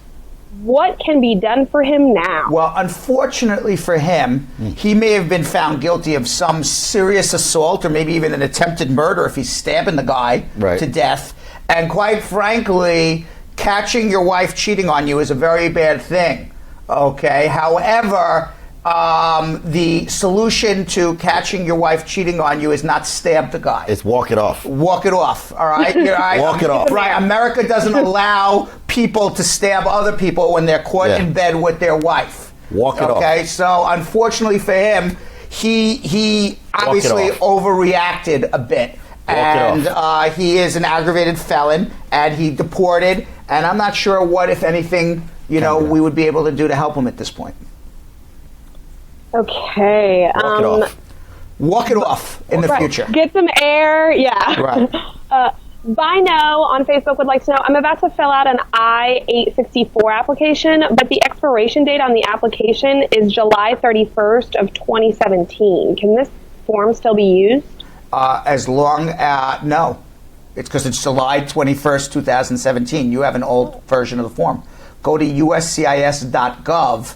I: What can be done for him now?
B: Well, unfortunately for him, he may have been found guilty of some serious assault or maybe even an attempted murder if he's stabbing the guy to death. And quite frankly, catching your wife cheating on you is a very bad thing. Okay. However, the solution to catching your wife cheating on you is not stab the guy.
A: It's walk it off.
B: Walk it off, all right?
A: Walk it off.
B: Right, America doesn't allow people to stab other people when they're caught in bed with their wife.
A: Walk it off.
B: Okay, so unfortunately for him, he obviously overreacted a bit. And he is an aggravated felon, and he deported, and I'm not sure what, if anything, we would be able to do to help him at this point.
I: Okay.
A: Walk it off.
B: Walk it off in the future.
I: Get some air. Yeah.
B: Right.
I: Bino on Facebook would like to know, I'm about to fill out an I-864 application, but the expiration date on the application is July 31st of 2017. Can this form still be used?
B: As long as, no. It's because it's July 21st, 2017. You have an old version of the form. Go to uscis.gov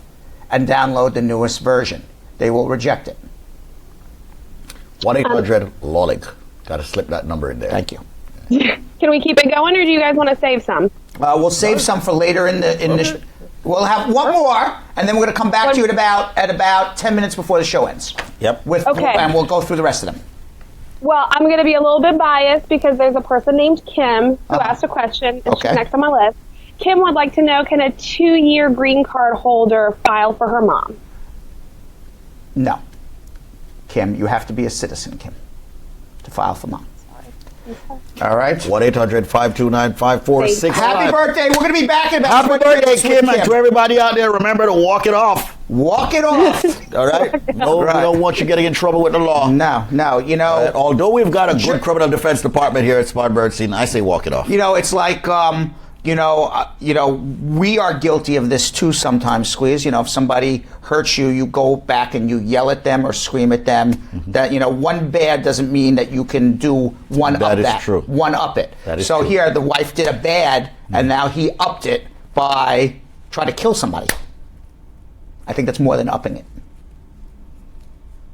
B: and download the newest version. They will reject it.
A: 1-800-LOLIG. Got to slip that number in there.
B: Thank you.
I: Can we keep it going, or do you guys want to save some?
B: We'll save some for later in the. We'll have one more, and then we're going to come back to you at about 10 minutes before the show ends.
A: Yep.
B: And we'll go through the rest of them.
I: Well, I'm going to be a little bit biased because there's a person named Kim who asked a question, and she's next on my list. Kim would like to know, can a 2-year green card holder file for her mom?
B: No. Kim, you have to be a citizen, Kim, to file for mom. All right.
A: 1-800-529-5465.
B: Happy birthday. We're going to be back in about
A: Happy birthday, Kim. And to everybody out there, remember to walk it off.
B: Walk it off.
A: All right? No, we don't want you getting in trouble with the law.
B: No.
A: Although we've got a good criminal defense department here at Spar Bernstein, I say walk it off.
B: It's like, we are guilty of this too sometimes, Squeeze. If somebody hurts you, you go back and you yell at them or scream at them. Mm-hmm. That, one bad doesn't mean that you can do one up that.
A: That is true.
B: One up it.
A: That is
B: so
A: true.
B: Here, the wife did a bad, and now he upped it by trying to kill somebody. I think that's more than upping it.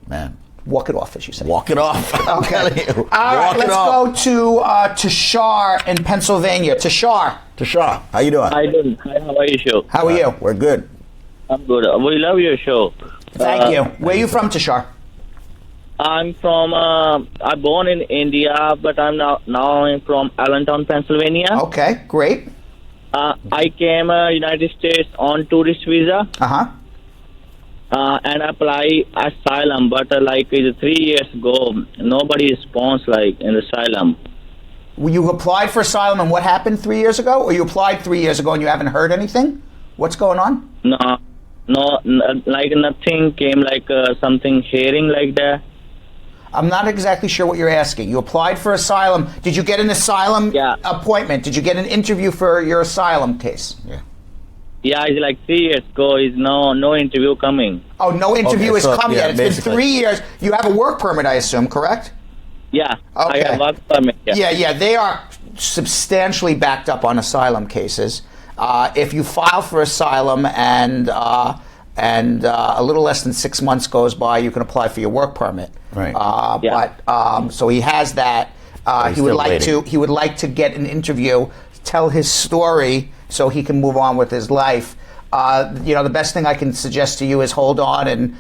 A: Man.
B: Walk it off, as you say.
A: Walk it off.
B: Okay. All right, let's go to Tashar in Pennsylvania. Tashar,
A: how you doing?
J: Hi, doing. Hi, how are you, show?
B: How are you?
A: We're good.
J: I'm good. We love your show.
B: Thank you. Where are you from, Tashar?
J: I'm from. I'm born in India, but I'm now I'm from Allentown, Pennsylvania.
B: Okay, great.
J: I came United States on tourist visa. And apply asylum, but 3 years ago, nobody responds in asylum.
B: You applied for asylum, and what happened 3 years ago? Or you applied 3 years ago and you haven't heard anything? What's going on?
J: No, nothing came something hearing like that.
B: I'm not exactly sure what you're asking. You applied for asylum. Did you get an asylum appointment? Did you get an interview for your asylum case?
A: Yeah.
J: Yeah, it's like 3 years ago. Is no interview coming.
B: Oh, no interview has come yet. It's
A: basically
B: been 3 years. You have a work permit, I assume, correct?
J: Yeah,
B: Okay.
J: I have work permit.
B: Yeah. They are substantially backed up on asylum cases. If you file for asylum and a little less than 6 months goes by, you can apply for your work permit.
A: Right.
B: But so he has that. He would like to get an interview, tell his story, so he can move on with his life. The best thing I can suggest to you is hold on and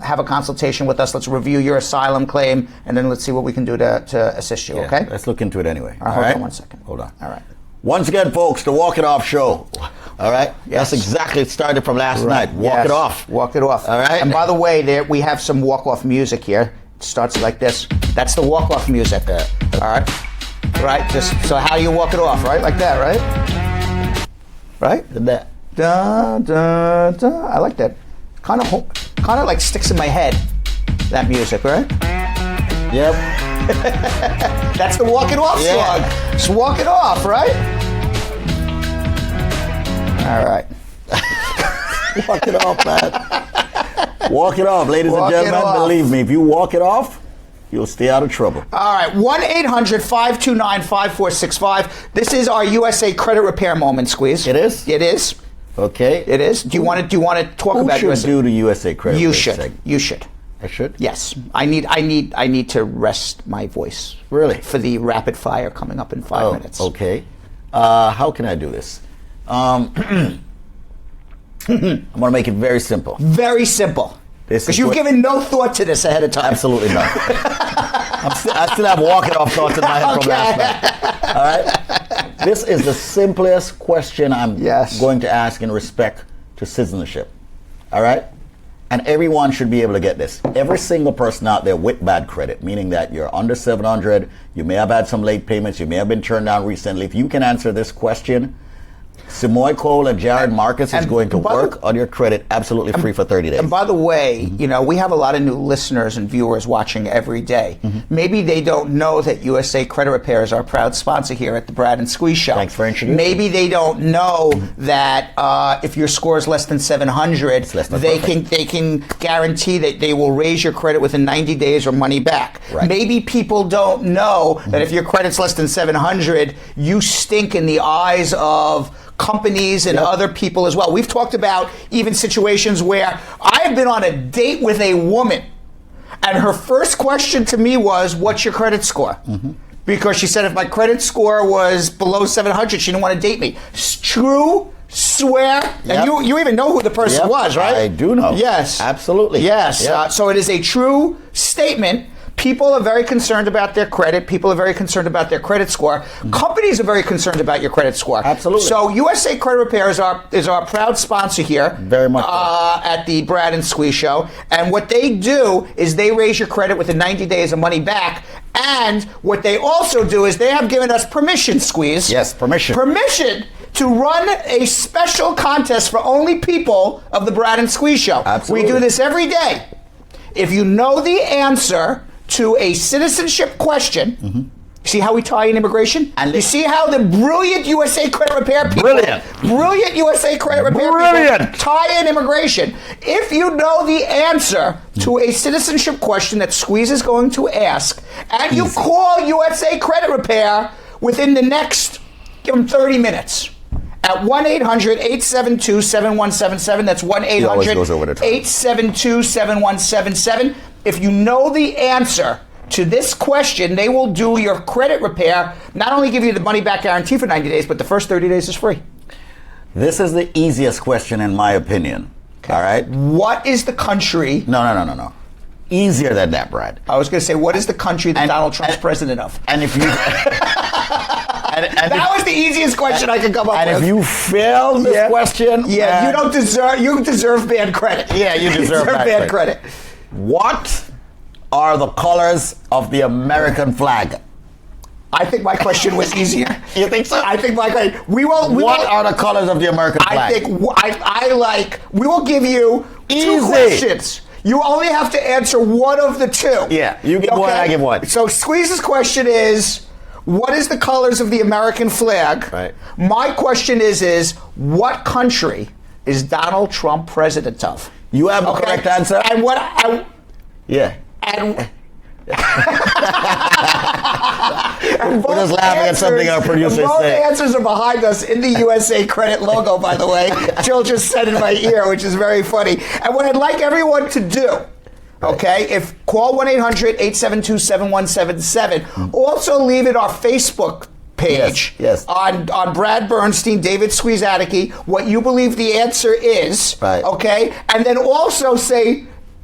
B: have a consultation with us. Let's review your asylum claim, and then let's see what we can do to assist you.
A: Yeah,
B: Okay.
A: let's look into it anyway.
B: Hold on 1 second.
A: Hold on.
B: All right.
A: Once again, folks, the Walk It Off show. All right? Yes. That's exactly, it started from last night. Walk it off.
B: Walk it off.
A: All right?
B: And by the way, we have some walk-off music here. It starts like this. That's the walk-off music. All right? Right? So how do you walk it off, right? Like that, right? Right?
A: That.
B: Da, da, da. I like that. Kind of like sticks in my head, that music, right?
A: Yep.
B: That's the Walk It Off song. Just walk it off, right? All right.
A: Walk it off, man. Walk it off, ladies and gentlemen. Believe me, if you walk it off, you'll stay out of trouble.
B: All right, 1-800-529-5465. This is our USA credit repair moment, Squeeze.
A: It is?
B: It is.
A: Okay.
B: It is. Do you want to talk about
A: USA? Who should do the USA credit
B: You
A: repair
B: should.
A: segment?
B: You should.
A: I should?
B: Yes. I need to rest my voice.
A: Really?
B: For the rapid fire coming up in 5 minutes.
A: Okay. How can I do this? I'm going to make it very simple.
B: Very simple. Because you've given no thought to this ahead of time.
A: Absolutely not. I still have walking off thoughts in my head from last night. All right? This is the simplest question I'm going to ask in respect to citizenship. All right? And everyone should be able to get this. Every single person out there with bad credit, meaning that you're under 700, you may have had some late payments, you may have been turned down recently. If you can answer this question, Simoy Cole and Jared Marcus is going to work on your credit absolutely free for 30 days.
B: And by the way, we have a lot of new listeners and viewers watching every day. Maybe they don't know that USA Credit Repair is our proud sponsor here at the Brad and Squeeze Show.
A: Thanks for introducing.
B: Maybe they don't know that if your score is less than 700, they can guarantee that they will raise your credit within 90 days or money back.
A: Right.
B: Maybe people don't know that if your credit's less than 700, you stink in the eyes of companies and other people as well. We've talked about even situations where I have been on a date with a woman and her first question to me was, what's your credit score? Because she said if my credit score was below 700, she didn't want to date me. True, swear, and you even know who the person was, right?
A: I do know.
B: Yes.
A: Absolutely.
B: Yes. So it is a true statement. People are very concerned about their credit. People are very concerned about their credit score. Companies are very concerned about your credit score.
A: Absolutely.
B: So USA Credit Repair is our proud sponsor here.
A: Very much
B: at the Brad and Squeeze Show. And what they do is they raise your credit within 90 days of money back. And what they also do is they have given us permission, Squeeze.
A: Yes, permission.
B: Permission to run a special contest for only people of the Brad and Squeeze Show.
A: Absolutely.
B: We do this every day. If you know the answer to a citizenship question, see how we tie in immigration? And you see how the brilliant USA Credit Repair people, brilliant USA Credit Repair people tie in immigration. If you know the answer to a citizenship question that Squeeze is going to ask, and you call USA Credit Repair within the next, give them 30 minutes, at 1-800-872-7177. That's 1-800-872-7177. If you know the answer to this question, they will do your credit repair, not only give you the money back guarantee for 90 days, but the first 30 days is free.
A: This is the easiest question in my opinion. Okay. All right?
B: What is the country?
A: No. Easier than that, Brad.
B: I was going to say, what is the country that Donald Trump's president of?
A: And if you...
B: that was the easiest question I could come up with.
A: And if you fail this question...
B: you deserve bad credit.
A: Yeah, you deserve bad
B: credit.
A: What are the colors of the American flag?
B: I think my question was easier.
A: You think so?
B: I think my question...
A: What are the colors of the American flag?
B: We will give you two questions. You only have to answer one of the two.
A: Yeah, you give one, I give one.
B: So Squeeze's question is, what is the colors of the American flag?
A: Right.
B: My question is what country is Donald Trump president of?
A: You have the correct answer?
B: And what...
A: Yeah.
B: And
A: We're just laughing at something our producers
B: both
A: say.
B: answers are behind us in the USA Credit logo, by the way. Jill just said in my ear, which is very funny. And what I'd like everyone to do, okay, if call 1-800-872-7177. Also leave it our Facebook page on Brad Bernstein, David Annakie, what you believe the answer is, okay? And then also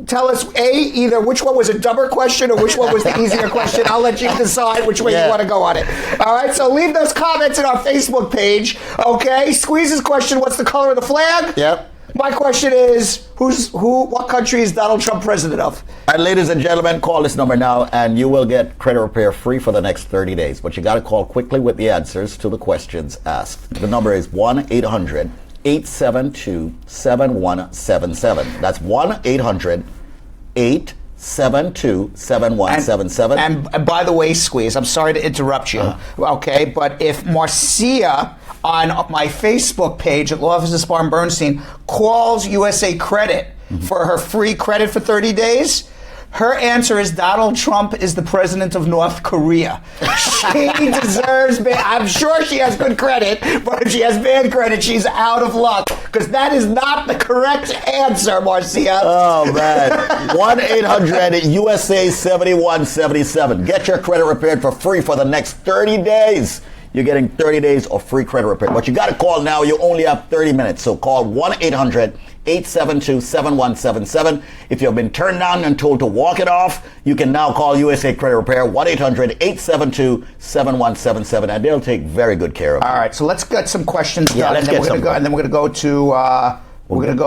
B: tell us, either which one was a dumber question or which one was the easier question. I'll let you decide which way you want to go on it. All right, so leave those comments in our Facebook page, okay? Squeeze's question, what's the color of the flag?
A: Yep.
B: My question is, what country is Donald Trump president of?
A: And ladies and gentlemen, call this number now and you will get credit repair free for the next 30 days. But you got to call quickly with the answers to the questions asked. The number is 1-800-872-7177. That's 1-800-872-7177.
B: And by the way, Squeeze, I'm sorry to interrupt you, okay? But if Marcia on my Facebook page at Law Office of Spar and Bernstein calls USA Credit for her free credit for 30 days, her answer is Donald Trump is the president of North Korea. She deserves I'm sure she has good credit, but if she has bad credit, she's out of luck. Because that is not the correct answer, Marcia.
A: Oh, man. 1-800-USA-7177. Get your credit repaired for free for the next 30 days. You're getting 30 days of free credit repair. But you got to call now. You only have 30 minutes. So call 1-800-872-7177. If you've been turned down and told to walk it off, you can now call USA Credit Repair, 1-800-872-7177, and they'll take very good care of you.
B: All right, so let's get some questions done,
A: let's
B: and then
A: get some.
B: and then we're going to go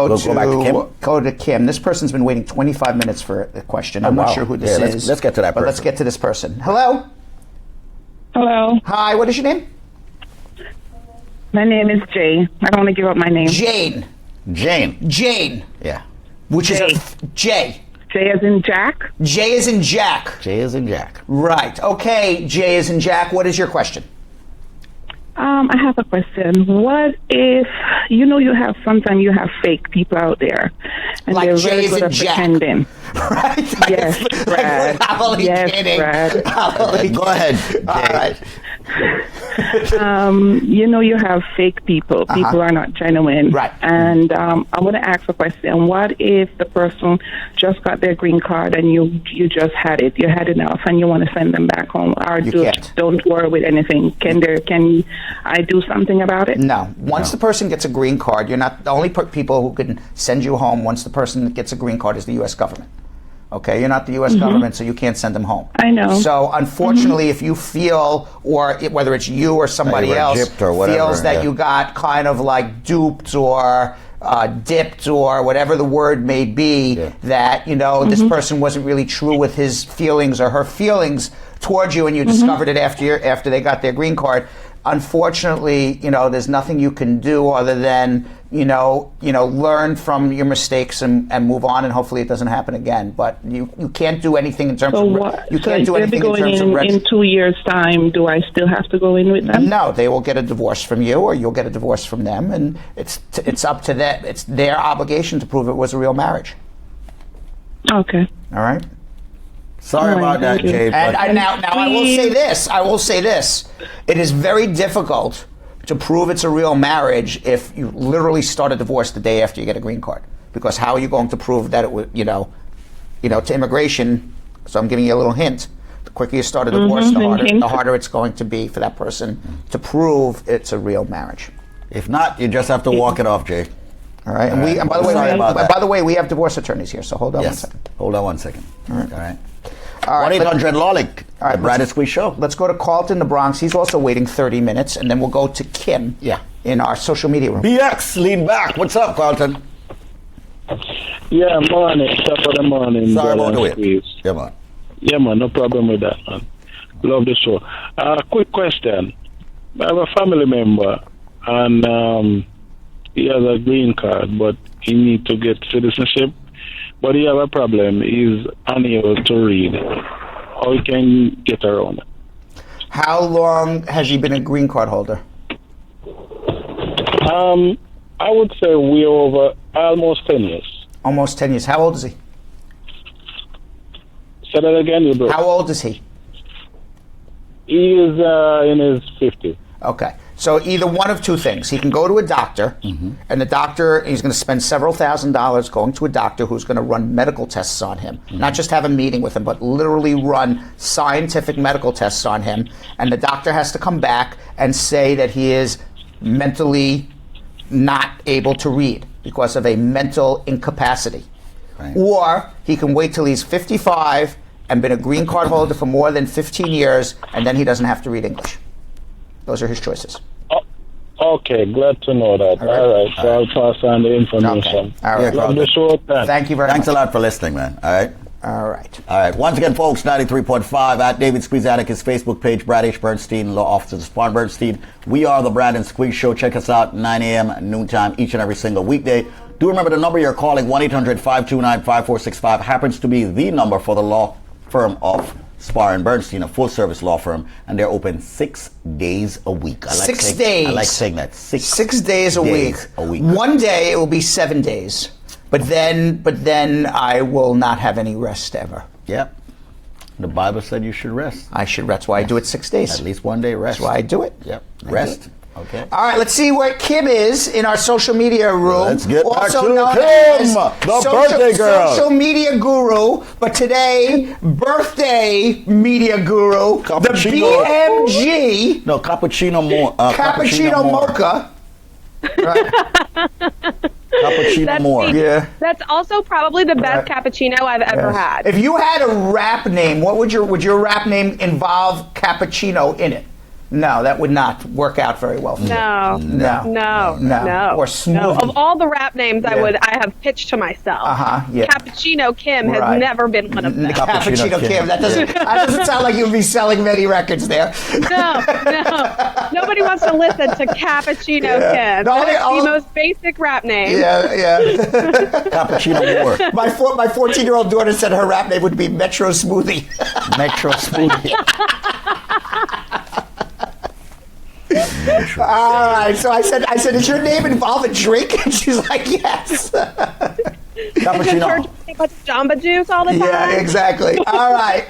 B: to go to Kim. This person's been waiting 25 minutes for a question. I'm not sure who this is.
A: Let's get to that person.
B: But let's get to this person. Hello?
K: Hello.
B: Hi, what is your name?
K: My name is Jay. I don't want to give up my name.
B: Jane.
A: Yeah.
B: Which is J.
K: J as in Jack?
B: J as in Jack.
A: J as in Jack.
B: Right. Okay, J as in Jack. What is your question?
K: I have a question. What if, sometimes you have fake people out there, and
B: like
K: they're
B: J
K: very
B: as
K: good
B: in
K: at
B: Jack.
K: pretending.
B: Right?
K: Yes, Brad.
B: Kidding.
K: Brad.
A: Go ahead, Jay.
B: All right.
K: You have fake people. People are not genuine.
B: Right.
K: And I want to ask a question. What if the person just got their green card and you just had it? You had enough and you want to send them back home? Or don't worry with anything. Can I do something about it?
B: No. Once the person gets a green card, you're not the only people who can send you home once the person that gets a green card is the U.S. government. Okay, you're not the U.S. government, so you can't send them home.
K: I know.
B: So unfortunately, if you feel, whether it's you or somebody else feels that you got kind of like duped or dipped or whatever the word may be, that this person wasn't really true with his feelings or her feelings towards you, and you discovered it after they got their green card. Unfortunately, there's nothing you can do other than learn from your mistakes and move on, and hopefully it doesn't happen again. But you can't do anything in terms of you can't do anything in terms of
K: in 2 years' time. Do I still have to go in with them?
B: No, they will get a divorce from you, or you'll get a divorce from them, and it's up to them. It's their obligation to prove it was a real marriage.
K: Okay.
B: All right.
A: Sorry about that, Jay.
B: And now I will say this. It is very difficult to prove it's a real marriage if you literally start a divorce the day after you get a green card. Because how are you going to prove that it was, to immigration? So I'm giving you a little hint. The quicker you start a divorce, the harder it's going to be for that person to prove it's a real marriage.
A: If not, you just have to walk it off, Jay.
B: All right. And by the way, we have divorce attorneys here, so hold on 1 second.
A: Hold on 1 second. All right.
B: 1-800-LAWLINK.
A: All right, Brad and Squeeze Show.
B: Let's go to Carlton, the Bronx. He's also waiting 30 minutes, and then we'll go to Kim in our social media room.
A: BX, lean back. What's up, Carlton?
E: Yeah, morning. Top of the morning.
A: Sorry about the wait. Yeah, man.
E: Yeah, man. No problem with that, man. Love the show. Quick question. I have a family member, and he has a green card, but he needs to get citizenship. but he have a problem. He's unable to read. How he can get around?
B: How long has he been a green card holder?
E: I would say we're over almost 10 years.
B: Almost 10 years. How old is he?
E: Say that again, you broke.
B: How old is he?
E: He is in his 50s.
B: Okay. So either one of two things. He can go to a doctor, and the doctor, he's going to spend several $1,000s going to a doctor who's going to run medical tests on him. Not just have a meeting with him, but literally run scientific medical tests on him. And the doctor has to come back and say that he is mentally not able to read because of a mental incapacity.
A: Right.
B: Or he can wait till he's 55 and been a green card holder for more than 15 years, and then he doesn't have to read English. Those are his choices.
E: Okay, glad to know that. All right, so I'll pass on the information.
B: Okay. All right.
E: Love the show.
B: Thank you very much.
A: Thanks a lot for listening, man. All right.
B: All right.
A: All right. Once again, folks, 93.5 at David Squeeze Annakie Facebook page, Brad H. Bernstein, Law Office of Spar Bernstein. We are the Brad and Squeeze Show. Check us out 9 a.m. noontime each and every single weekday. Do remember the number you're calling, 1-800-529-5465, happens to be the number for the law firm of Spar and Bernstein, a full-service law firm, and they're open 6 days a week. I like
B: 6 days.
A: I like saying that.
B: 6 days a week. One day it will be 7 days, but then I will not have any rest ever.
A: Yep. The Bible said you should rest.
B: I should rest. That's why I do it 6 days.
A: At least one day rest.
B: That's why I do it.
A: Yep. Rest. Okay.
B: All right, let's see where Kim is in our social media room.
A: Let's get back to
B: known
A: Kim,
B: as
A: the birthday girl.
B: Social media guru, but today, birthday media guru,
A: Cappuccino.
B: the BMG.
A: No, cappuccino more.
B: Cappuccino mocha. Right.
A: Cappuccino more.
B: Yeah.
I: That's also probably the best cappuccino I've ever had.
B: If you had a rap name, what would your rap name involve cappuccino in it? No, that would not work out very well for you.
I: No.
B: Or smoothie.
I: No. Of all the rap names I have pitched to myself.
B: Yeah.
I: Cappuccino Kim has never been one of them.
B: Cappuccino Kim. That doesn't sound like you'd be selling many records there.
I: No. Nobody wants to listen to Cappuccino Kim. That's the most basic rap name.
B: Yeah.
A: Cappuccino more.
B: My 14-year-old daughter said her rap name would be Metro Smoothie.
A: Metro Smoothie.
B: All right, so I said, does your name involve a drink? And she's like, yes.
A: Cappuccino.
I: Jamba Juice all the time.
B: Yeah, exactly. All right.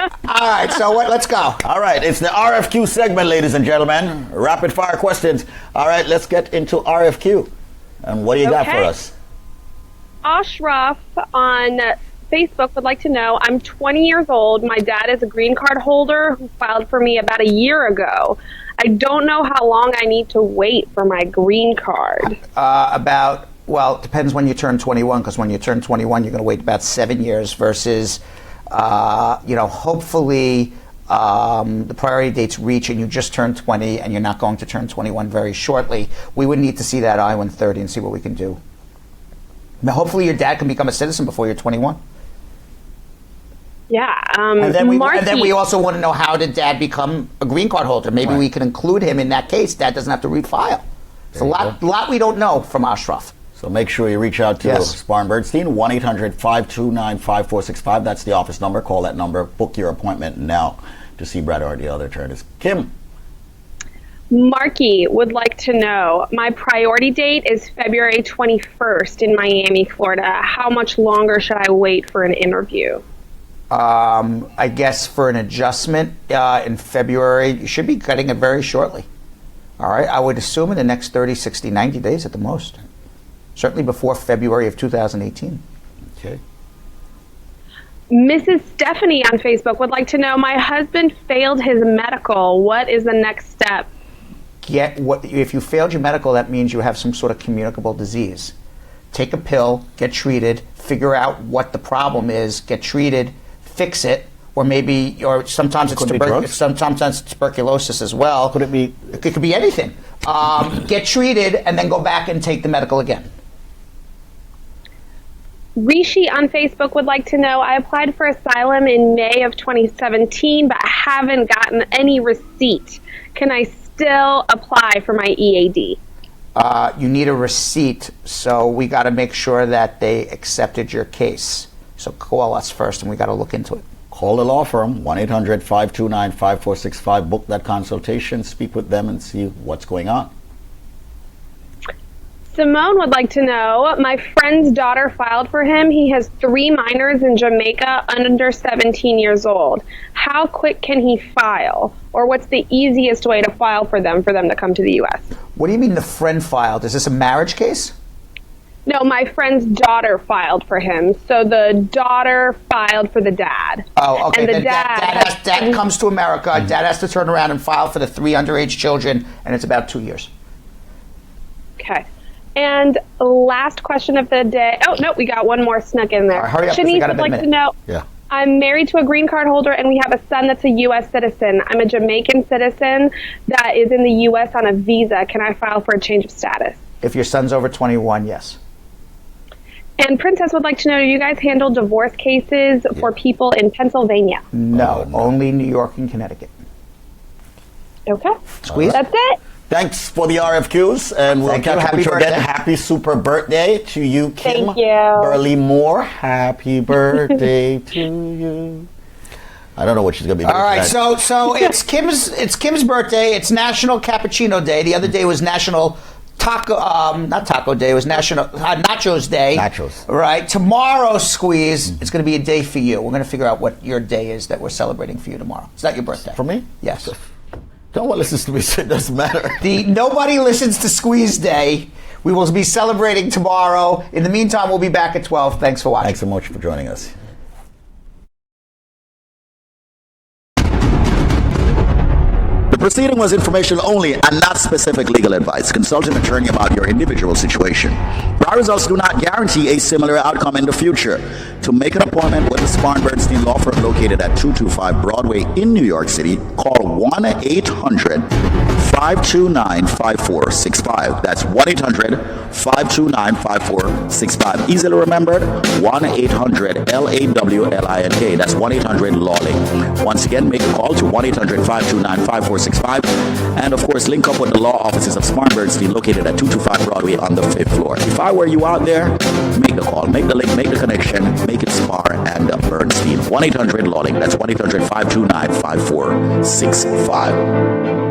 B: So let's go.
A: All right, it's the RFQ segment, ladies and gentlemen. Rapid fire questions. All right, let's get into RFQ. And what do you got for us?
I: Ashraf on Facebook would like to know, I'm 20 years old. My dad is a green card holder who filed for me about a year ago. I don't know how long I need to wait for my green card.
B: It depends when you turn 21, because when you turn 21, you're going to wait about 7 years versus, hopefully the priority date's reach and you just turned 20 and you're not going to turn 21 very shortly. We would need to see that I-130 and see what we can do. Now, hopefully your dad can become a citizen before you're 21.
I: Yeah.
B: And then we also want to know, how did Dad become a green card holder? Maybe we can include him in that case. Dad doesn't have to refile. There's a lot we don't know from Ashraf.
A: So make sure you reach out to Spar and Bernstein, 1-800-529-5465. That's the office number. Call that number. Book your appointment now to see Brad or the other attorneys. Kim.
I: Marky would like to know, my priority date is February 21st in Miami, Florida. How much longer should I wait for an interview?
B: I guess for an adjustment in February, you should be getting it very shortly. All right, I would assume in the next 30, 60, 90 days at the most. Certainly before February of 2018.
A: Okay.
I: Mrs. Stephanie on Facebook would like to know, my husband failed his medical. What is the next step?
B: If you failed your medical, that means you have some sort of communicable disease. Take a pill, get treated, figure out what the problem is, get treated, fix it, or sometimes it's tuberculosis as well.
A: Could it be?
B: It could be anything. Get treated and then go back and take the medical again.
I: Rishi on Facebook would like to know, I applied for asylum in May of 2017, but I haven't gotten any receipt. Can I still apply for my EAD?
B: You need a receipt, so we got to make sure that they accepted your case. So call us first, and we got to look into it.
A: Call the law firm, 1-800-529-5465. Book that consultation, speak with them, and see what's going on.
I: Simone would like to know, my friend's daughter filed for him. He has 3 minors in Jamaica under 17 years old. How quick can he file? Or what's the easiest way to file for them to come to the U.S.?
B: What do you mean the friend filed? Is this a marriage case?
I: No, my friend's daughter filed for him. So the daughter filed for the dad.
B: Oh, okay.
I: And the
B: Then dad comes to America. Dad has to turn around and file for the 3 underage children, and it's about 2 years.
I: Okay. And last question of the day. Oh, no, we got one more snuck in there.
B: All right, hurry up, 'cause we
I: Shanice
B: got a
I: would like
B: minute.
I: to know, I'm married to a green card holder, and we have a son that's a U.S. citizen. I'm a Jamaican citizen that is in the U.S. on a visa. Can I file for a change of status?
B: If your son's over 21, yes.
I: And Princess would like to know, do you guys handle divorce cases for people in Pennsylvania?
B: No, only New York and Connecticut.
I: Okay.
B: Squeeze.
I: That's it.
A: Thanks for the RFQs, and we'll catch up with you again. Happy super birthday to you, Kim.
I: Thank you.
A: Burley Moore. Happy birthday to you. I don't know what she's going to be doing.
B: All right,
A: tonight.
B: so it's Kim's birthday. It's National Cappuccino Day. The other day was National not Taco Day. It was National Nachos Day.
A: Nachos.
B: Right. Tomorrow, Squeeze, it's going to be a day for you. We're going to figure out what your day is that we're celebrating for you tomorrow. It's not your birthday.
A: For me?
B: Yes.
A: No one listens to me, so it doesn't matter.
B: Nobody listens to Squeeze Day. We will be celebrating tomorrow. In the meantime, we'll be back at 12. Thanks for watching.
A: Thanks so much for joining us. The proceeding was informational only and not specific legal advice. Consult an attorney about your individual situation. Prior results do not guarantee a similar outcome in the future. To make an appointment with the Spar and Bernstein law firm located at 225 Broadway in New York City, call 1-800-529-5465. That's 1-800-529-5465. Easily remembered, 1-800-LAWLINK. That's 1-800-LAWLINK. Once again, make a call to 1-800-529-5465. And of course, link up with the law offices of Spar and Bernstein located at 225 Broadway on the 5th floor. If I were you out there, make the call, make the link, make the connection, make it Spar and Bernstein. 1-800-LAWLINK. That's 1-800-529-5465.